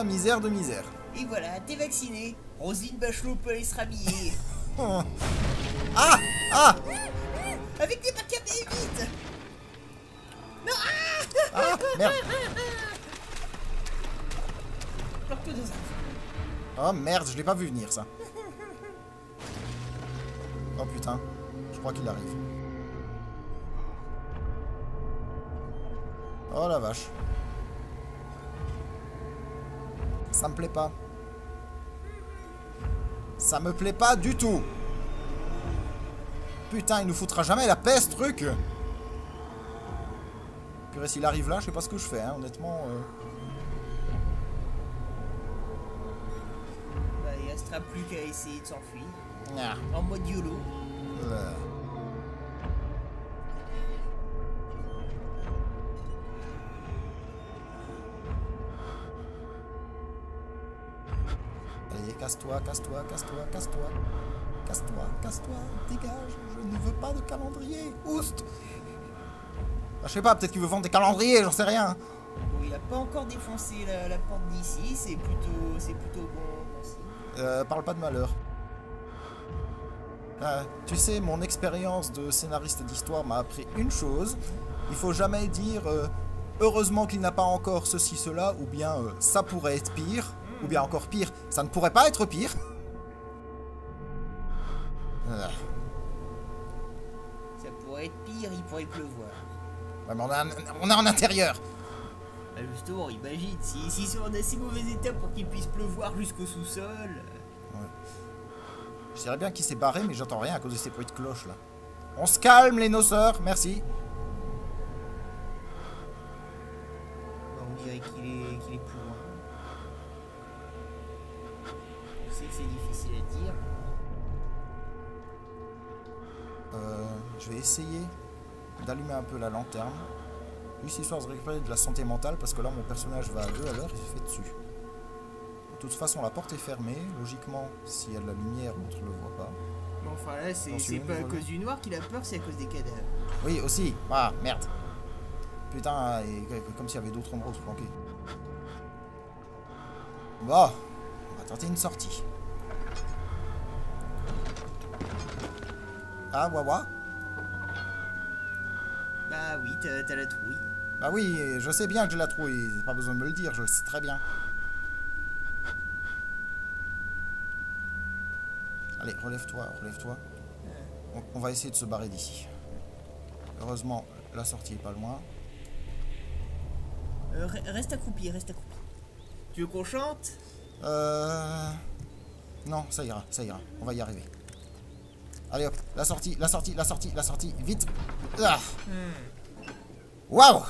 misère de misère. Et voilà, t'es vacciné. Roselyne Bachelot peut aller se rhabiller. Ah Avec des bacs à vite. Non. Ah, merde. Planque-toi dans un... Oh merde, je l'ai pas vu venir ça. Oh putain, je crois qu'il arrive. Oh la vache. Ça me plaît pas. Ça me plaît pas du tout. Putain, il nous foutra jamais la paix ce truc. Purée, s'il arrive là, je sais pas ce que je fais, hein, honnêtement. Bah, il restera plus qu'à essayer de s'enfuir. Ah. En mode YOLO. Allez, casse-toi, casse-toi, casse-toi, casse-toi. Casse-toi, casse-toi, dégage, je ne veux pas de calendrier. Oust. Je sais pas, peut-être qu'il veut vendre des calendriers, j'en sais rien. Bon, il a pas encore défoncé la porte d'ici, c'est plutôt bon signe. Parle pas de malheur. Tu sais, mon expérience de scénariste d'histoire m'a appris une chose. Il faut jamais dire heureusement qu'il n'a pas encore ceci, cela, ou bien ça pourrait être pire, ou bien encore pire, ça ne pourrait pas être pire. Ça pourrait être pire, il pourrait pleuvoir. Ouais, mais on est en intérieur. Bah justement, imagine, si on a si mauvais état pour qu'il puisse pleuvoir jusqu'au sous-sol. Ouais. Je dirais bien qu'il s'est barré, mais j'entends rien à cause de ces bruits de cloche là. On se calme les noceurs, merci. qu'il est plus loin. Je sais que c'est difficile à dire. Je vais essayer d'allumer un peu la lanterne. Juste histoire de récupérer de la santé mentale parce que là mon personnage va à 2 à l'heure, il se fait dessus. De toute façon la porte est fermée, logiquement s'il y a de la lumière l'autre ne le voit pas. Mais enfin là c'est pas à cause du noir qu'il a peur, c'est à cause des cadavres. Oui aussi, ah merde. Putain, comme s'il y avait d'autres endroits où se planquer. Bon, on va tenter une sortie. Ah Wawa. Bah oui, t'as la trouille. Bah oui, je sais bien que j'ai la trouille, pas besoin de me le dire, je le sais très bien. Allez, relève-toi, relève-toi. On va essayer de se barrer d'ici. Heureusement, la sortie est pas loin. Reste accroupi, reste accroupi. Tu veux qu'on chante? Non, ça ira, on va y arriver. Allez hop, la sortie, vite. Ah. Waouh.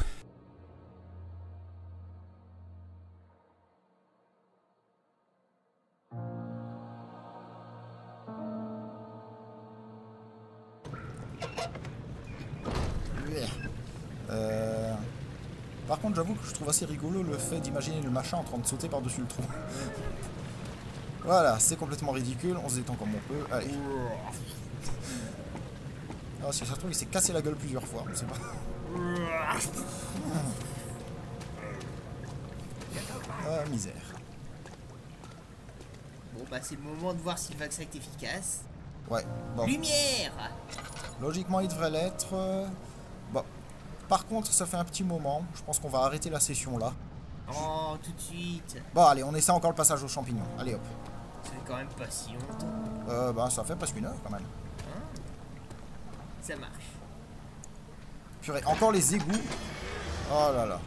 Par contre, j'avoue que je trouve assez rigolo le fait d'imaginer le machin en train de sauter par-dessus le trou. Voilà, c'est complètement ridicule, on se détend comme on peut. Allez. Ah, si ça se trouve, il s'est cassé la gueule plusieurs fois, on sait pas. Ah, misère. Bon, bah, c'est le moment de voir si le vaccin est efficace. Ouais, bon. Lumière! Logiquement, il devrait l'être. Bon. Par contre, ça fait un petit moment. Je pense qu'on va arrêter la session là. Oh, tout de suite. Bon, allez, on essaie encore le passage aux champignons. Allez, hop. Ça fait quand même pas si longtemps. Bah, ça fait presque 1 heure quand même. Hein? Ça marche. Purée, encore les égouts. Oh là là.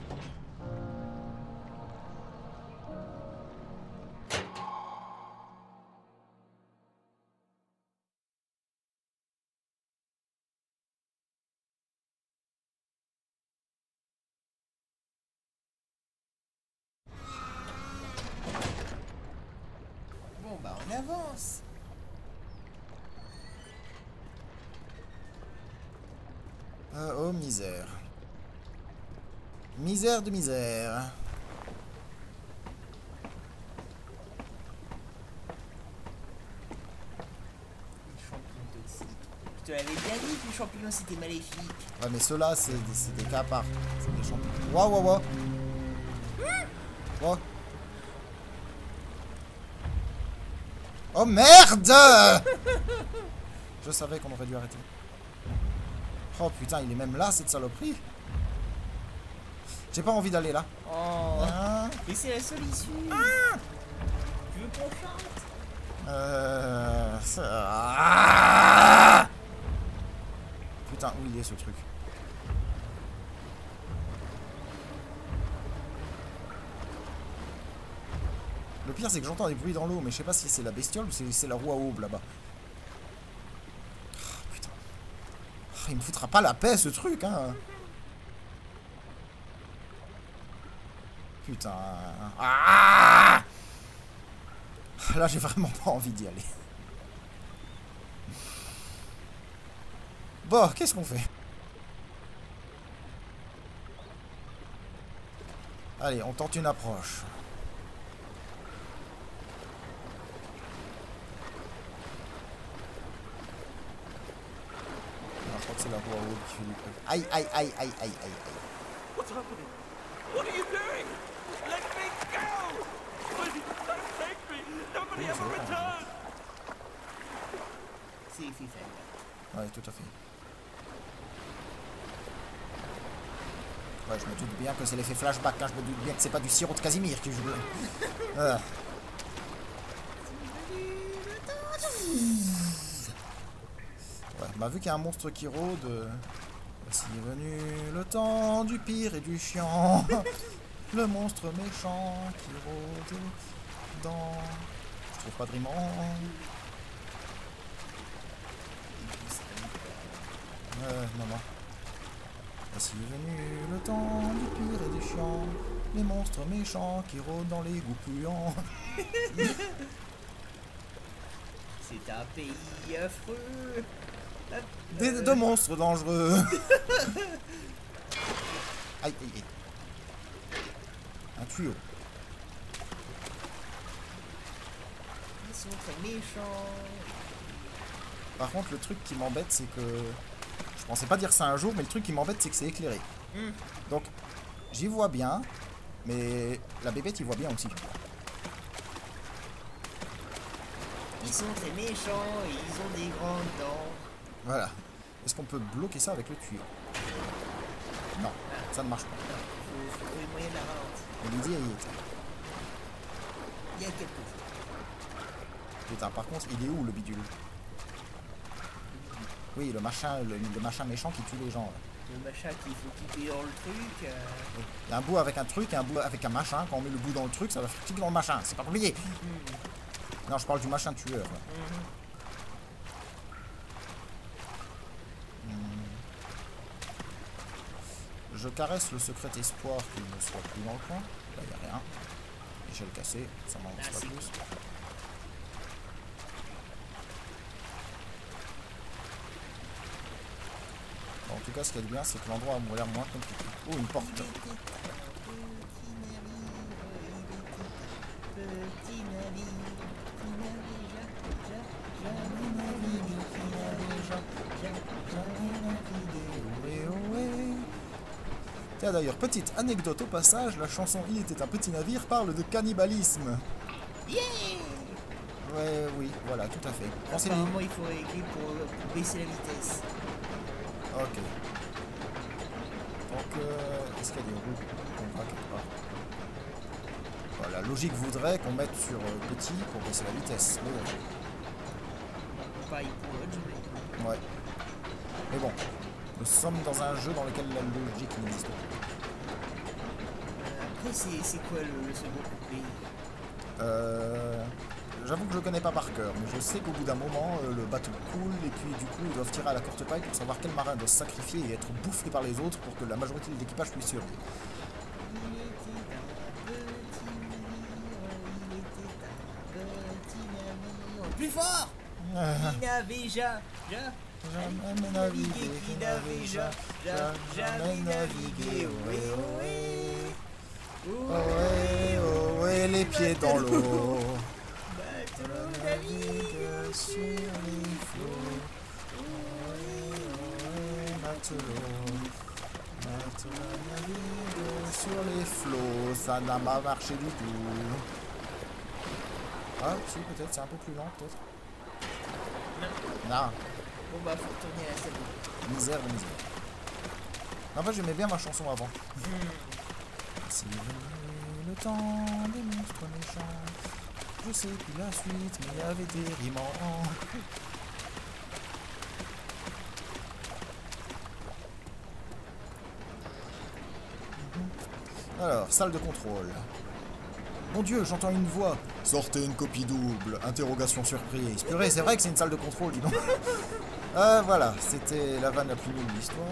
Bon, bah, on avance. Oh, misère. Misère de misère. Les champignons toxiques. Je te l'avais bien dit que les champignons c'était maléfique. Ouais, mais ceux-là, c'est des cas à part. C'est des champignons. Waouh, waouh, waouh. Oh. Oh merde. Je savais qu'on aurait dû arrêter. Oh putain, il est même là, cette saloperie. J'ai pas envie d'aller là. Oh. Hein? Mais c'est la seule issue. Tu veux qu'on chante? Putain, où il est ce truc? Le pire, c'est que j'entends des bruits dans l'eau, mais je sais pas si c'est la bestiole ou si c'est la roue à aube là-bas. Oh, putain. Oh, il me foutra pas la paix ce truc, hein. Putain. Ah, là, j'ai vraiment pas envie d'y aller. Bon, qu'est-ce qu'on fait? Allez, on tente une approche. Je crois que c'est la roue à eau qui fait du bruit. Aïe, aïe, aïe, aïe, aïe, aïe, aïe. What's happening? What are you doing? Let me go! Please, don't take me! Nobody ever returns! C'est effet faible. Ouais, tout à fait. Ouais, je me doute bien que c'est l'effet flashback, hein. Je me doute bien que c'est pas du sirop de Casimir qui joue. Ouais, bah vu qu'il y a un monstre qui rôde, voici est venu le temps du pire et du chiant. Le monstre méchant qui rôde dans... Je trouve pas de rimant. Non, non. Voici est venu le temps du pire et du chiant. Les monstres méchants qui rôdent dans les goûts puants. C'est un pays affreux. Hop, De monstres dangereux. Aïe, aïe, aïe. Un tuyau. Ils sont très méchants. Par contre, le truc qui m'embête, c'est que... Je pensais pas dire ça un jour, mais le truc qui m'embête, c'est que c'est éclairé. Donc, j'y vois bien, mais la bébête, y voit bien aussi. Ils sont très méchants et ils ont des grandes dents. Voilà. Est-ce qu'on peut bloquer ça avec le tuyau? Non, ça ne marche pas. Faut trouver le moyen de la ralentir. Mais l'idée, elle y était. Il y a quelque chose. Putain, par contre, il est où le bidule? Oui, le machin méchant qui tue les gens. Là. Le machin qu'il faut cliquer dans le truc. Il y a un bout avec un truc et un bout avec un machin. Quand on met le bout dans le truc, ça va faire cliquer dans le machin. C'est pas compliqué. Non, je parle du machin tueur. Là. Je caresse le secret espoir qu'il ne soit plus dans le coin. Là, il n'y a rien. Échelle cassée, ça m'en avance pas plus. Bon, en tout cas, ce qu'il y a de bien, c'est que l'endroit a l'air moins compliqué. Oh, une porte. Petit navire, Tiens d'ailleurs, petite anecdote au passage, la chanson Il était un petit navire parle de cannibalisme. Yeah. Ouais, oui, voilà, tout à fait. Pensez-y. Apparemment, il faut régler pour baisser la vitesse. Ok. Donc, est-ce qu'il y a des roues qu'on voit quelque part? Voilà, la logique voudrait qu'on mette sur petit pour baisser la vitesse. Mais bon. Pareil pour l'autre, je mets. Ouais. Mais bon, nous sommes dans un jeu dans lequel la logique n'existe pas. Après, c'est quoi le second couplet? J'avoue que je connais pas par cœur, mais je sais qu'au bout d'un moment, le bateau coule et puis du coup ils doivent tirer à la courte paille pour savoir quel marin doit se sacrifier et être bouffé par les autres pour que la majorité de l'équipage puisse survivre. Plus fort! Qui n'avait Jamais navigué, qui n'avait jamais navigué. Ohé, ohé, les pieds dans l'eau. Bateau navigue sur les flots. Ohé, ohé, matelot. Matelot navigue sur les flots. Ça n'a pas marché du tout. Ah, si, peut-être, c'est un peu plus lent, peut-être. Non. Bon bah faut retourner à la salle. Misère de misère. En fait, j'aimais bien ma chanson avant. C'est le temps des monstres méchants. Je sais plus la suite, mais il y avait des rimes en. Alors, salle de contrôle. Mon Dieu, j'entends une voix. Sortez une copie double. Interrogation surprise. Purée, c'est vrai que c'est une salle de contrôle, dis donc. Voilà, c'était la vanne la plus nulle de l'histoire.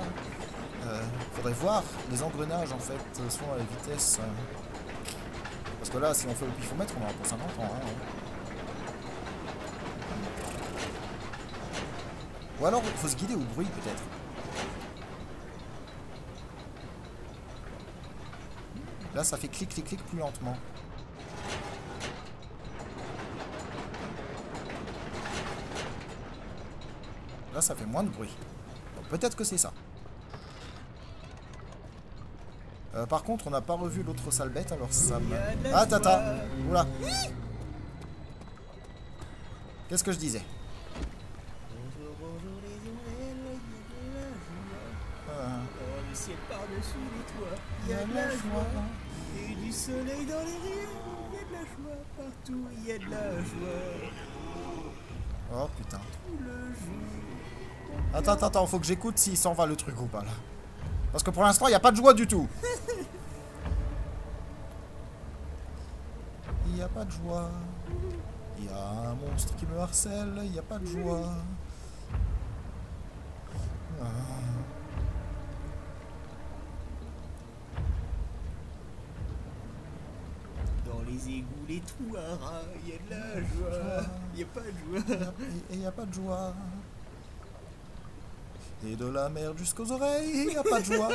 Faudrait voir. Les engrenages, en fait, sont à la vitesse. Parce que là, si on fait le pifomètre, on aura pour 50 ans. Hein. Ou alors, il faut se guider au bruit, peut-être. Là, ça fait clic, clic, clic plus lentement. Là, ça fait moins de bruit. Donc, peut-être que c'est ça. Par contre, on n'a pas revu l'autre sale bête, alors ça me... Ah, tata. Oula. Qu'est-ce que je disais? Bonjour les oreilles, le ciel par-dessus les toits, il y a de la joie. Et du soleil dans les rues, il y a de la joie partout, il y a de la joie. Oh putain. Tout le jour. Attends, faut que j'écoute s'il s'en va le truc ou pas là. Parce que pour l'instant, il n'y a pas de joie du tout. Il n'y a pas de joie. Il y a un monstre qui me harcèle, il n'y a pas de joie. les égouts, les trous à rats, il y a de la joie. Il n'y a pas de joie. Et il n'y a pas de joie. Et de la merde jusqu'aux oreilles, il n'y a pas de joie.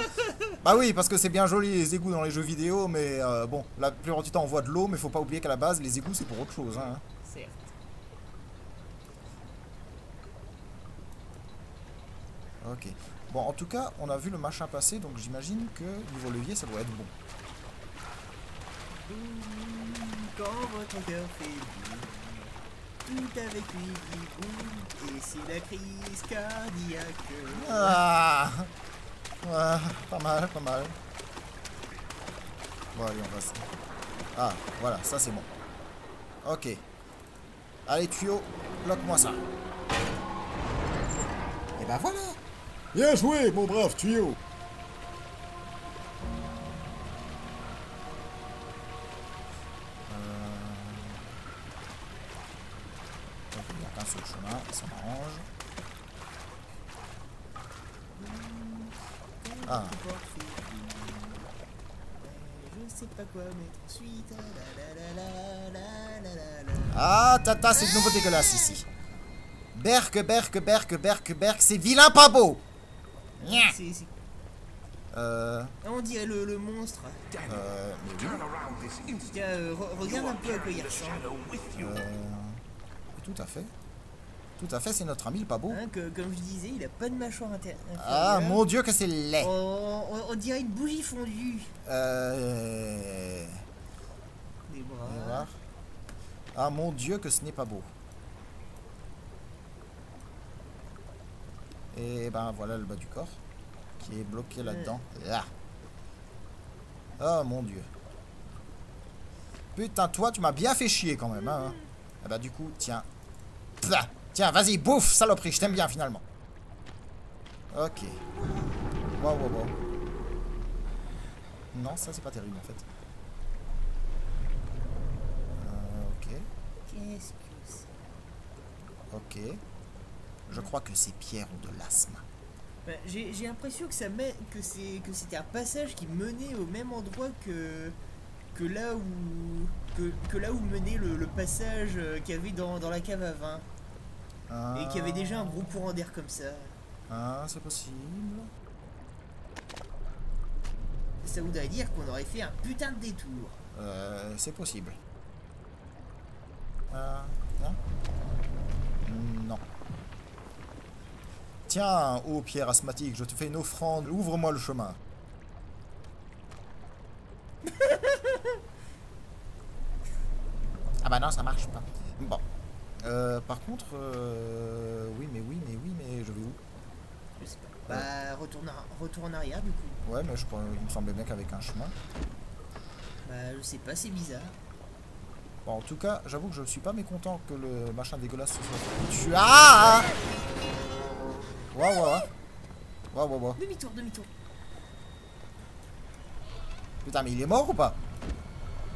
Bah oui, parce que c'est bien joli les égouts dans les jeux vidéo, mais bon, la plupart du temps on voit de l'eau, mais faut pas oublier qu'à la base, les égouts c'est pour autre chose. Hein. Certes. Ok. Bon, en tout cas, on a vu le machin passer, donc j'imagine que niveau levier, ça doit être bon. Quand votre cœur fait boum, tout avec lui dit boum, et c'est la crise cardiaque. Ah, ouais, pas mal, pas mal. Bon, allez, on va... Ah, voilà, ça c'est bon. Ok. Allez, tuyau, bloque-moi ça. Et ben voilà. Bien joué, mon brave tuyau. Il n'y a qu'un seul chemin, ça m'arrange. Ah. Je sais pas quoi mettre ensuite. Ah, tata, c'est de nouveau dégueulasse ici. Berk, c'est vilain pas beau. C'est- Euh... On dirait le monstre. mais oui. Turn around this instant. Tiens, regarde un peu à quoi il ressemble. Tout à fait. Tout à fait, c'est notre ami le pas beau. Hein, comme je disais, il a pas de mâchoire inférieure. Ah, mon Dieu, que c'est laid. On dirait une bougie fondue. Euh... Des on va bras. voir. Ah, mon Dieu, que ce n'est pas beau. Et ben voilà le bas du corps qui est bloqué là-dedans. Là. Oh mon Dieu. Putain, toi, tu m'as bien fait chier quand même. Hein. Ah bah du coup, tiens. Plah. Tiens, vas-y, bouffe, saloperie, je t'aime bien finalement. Ok. Wow, wow, wow. Non, ça c'est pas terrible en fait. Ok. Qu'est-ce que c'est? Ok. Je crois que ces pierres ont de l'asthme. Ben, j'ai l'impression que c'était un passage qui menait au même endroit que là où menait le passage qu'il y avait dans la cave à vin. Et qu'il y avait déjà un gros courant d'air comme ça. Ah, c'est possible. Ça voudrait dire qu'on aurait fait un putain de détour. C'est possible. Non. Non. Tiens, ô pierre asthmatique, je te fais une offrande, ouvre-moi le chemin. Ah bah non, ça marche pas. Bon. Par contre, oui, mais je vais où? Je sais pas. Bah, retour en arrière du coup. Ouais, mais il me semblait bien qu'avec un chemin. Bah, je sais pas, c'est bizarre. Bon, en tout cas, j'avoue que je suis pas mécontent que le machin dégueulasse se soit... Ah! Waouh. Demi-tour. Putain, mais il est mort ou pas?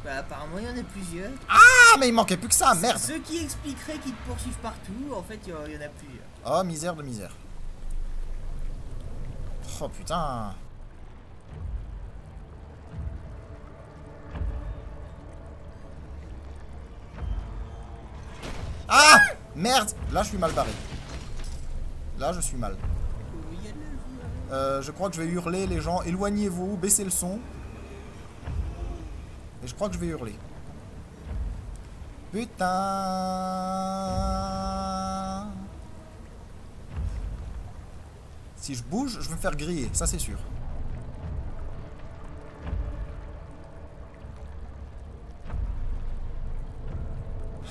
Bah, apparemment, il y en a plusieurs. Ah, mais il manquait plus que ça, merde! Ce qui expliquerait qu'ils te poursuivent partout, en fait, il y en a plusieurs. Oh, misère de misère. Oh, putain. Ah! Merde! Là, je suis mal barré. Là, je suis mal. Oh, il y a de la joie. Je crois que je vais hurler, les gens. Éloignez-vous, baissez le son. Et je crois que je vais hurler. Putain! Si je bouge, je vais me faire griller, ça c'est sûr.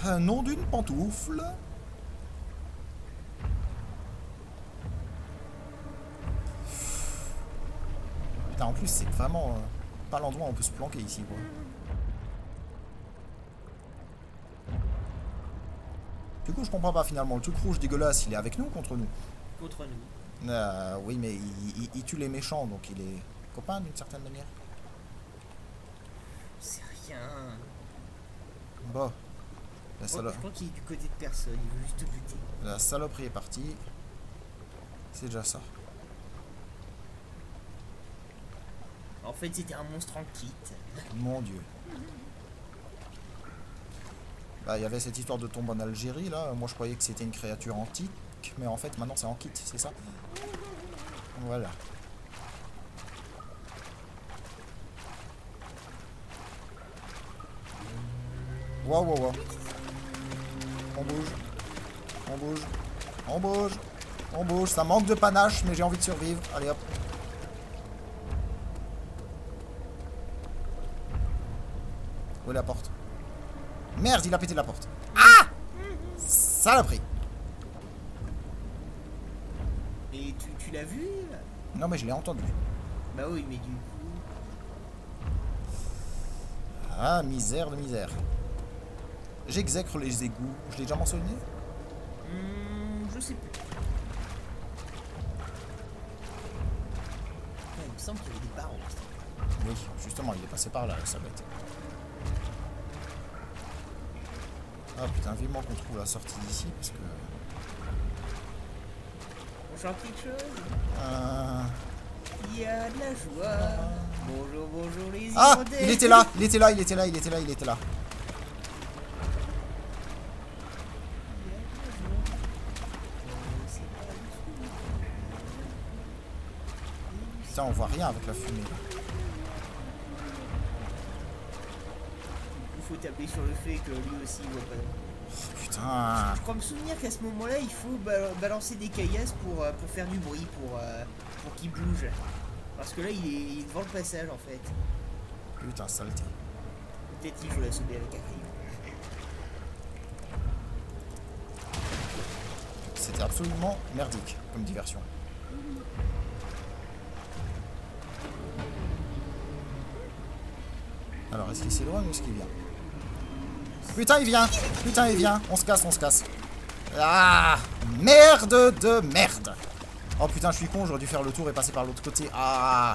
Un nom d'une pantoufle. Putain, en plus, c'est vraiment pas l'endroit où on peut se planquer ici, quoi. Du coup, je comprends pas finalement. Le truc rouge dégueulasse, il est avec nous ou contre nous? Contre nous. Oui, mais il tue les méchants, donc il est copain d'une certaine manière. C'est rien. Bon. La, Je crois qu'il est du côté de personne, il veut juste te buter. la saloperie est partie. C'est déjà ça. En fait, c'était un monstre en kit. Mon Dieu. Bah, il y avait cette histoire de tombe en Algérie, là. Moi, je croyais que c'était une créature antique. Mais en fait, maintenant, c'est en kit, c'est ça? Voilà. Waouh, waouh, waouh. On bouge. On bouge. On bouge. On bouge. Ça manque de panache, mais j'ai envie de survivre. Allez, hop. Où est la porte? Merde, il a pété la porte. Ah! Ça l'a pris. Et tu l'as vu? Non, mais je l'ai entendu. Bah oui, mais du coup... Ah, misère de misère. J'exècre les égouts. Je l'ai déjà mentionné? Je sais plus. Ah, il me semble qu'il y avait des barreaux. Oui, justement, il est passé par là, sa bête. Ah putain, vivement qu'on trouve la sortie d'ici, parce que... On chante quelque chose? Il y a de la joie. Bonjour, bonjour les Ah! Irlandais. Il était là! Il était là, il était là, il était là, il était là. Putain, on voit rien avec la fumée. Il faut taper sur le fait que lui aussi il voit pas. Putain. Je crois me souvenir qu'à ce moment-là, il faut balancer des caillasses pour faire du bruit, pour qu'il bouge. Parce que là, il est devant le passage en fait. Putain, saleté. Peut-être qu'il faut l'assommer avec un crayon. C'était absolument merdique comme diversion. Alors, est-ce qu'il s'éloigne ou est-ce qu'il vient? Putain, il vient! Putain, il vient! On se casse, on se casse. Ah! Merde de merde! Oh putain, je suis con, j'aurais dû faire le tour et passer par l'autre côté. Ah!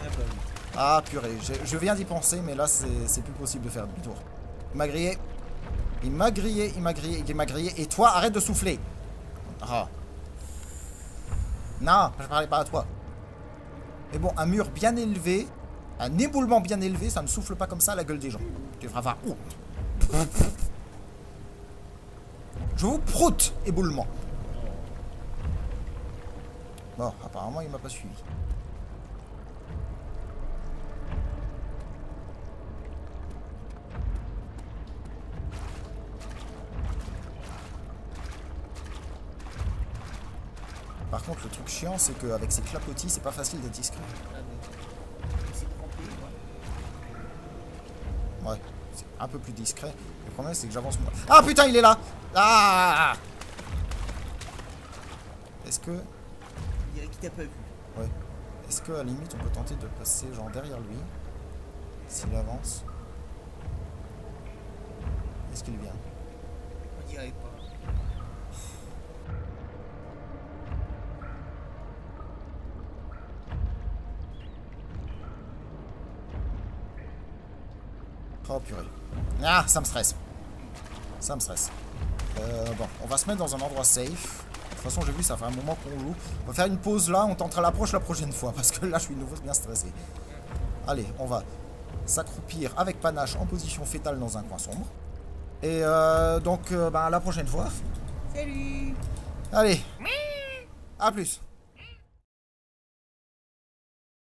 Ah, purée. Je viens d'y penser, mais là, c'est plus possible de faire demi-tour. Il m'a grillé. Il m'a grillé, il m'a grillé, il m'a grillé. Et toi, arrête de souffler! Ah. Non, je parlais pas à toi. Mais bon, un mur bien élevé, un éboulement bien élevé, ça ne souffle pas comme ça à la gueule des gens. Tu feras voir. Oh. Je vous proute, éboulement. Bon, apparemment, il m'a pas suivi. Par contre, le truc chiant, c'est qu'avec ces clapotis, c'est pas facile d'être discret. Ah mais... C'est crampé, quoi. Ouais, c'est un peu plus discret. Le problème, c'est que j'avance moins. Ah putain, il est là! Ah! Est-ce que... Il dirait qu'il t'a pas vu. Ouais. Est-ce que à la limite, on peut tenter de passer genre derrière lui? S'il avance. Est-ce qu'il vient? On dirait pas. Oh purée. Ah, ça me stresse. Ça me stresse. Bon, on va se mettre dans un endroit safe. De toute façon, j'ai vu, ça fait un moment qu'on joue. On va faire une pause là, on tentera l'approche la prochaine fois. Parce que là, je suis de nouveau bien stressé. Allez, on va s'accroupir avec panache en position fétale dans un coin sombre. Et donc, à la prochaine fois. Salut! Allez. À plus.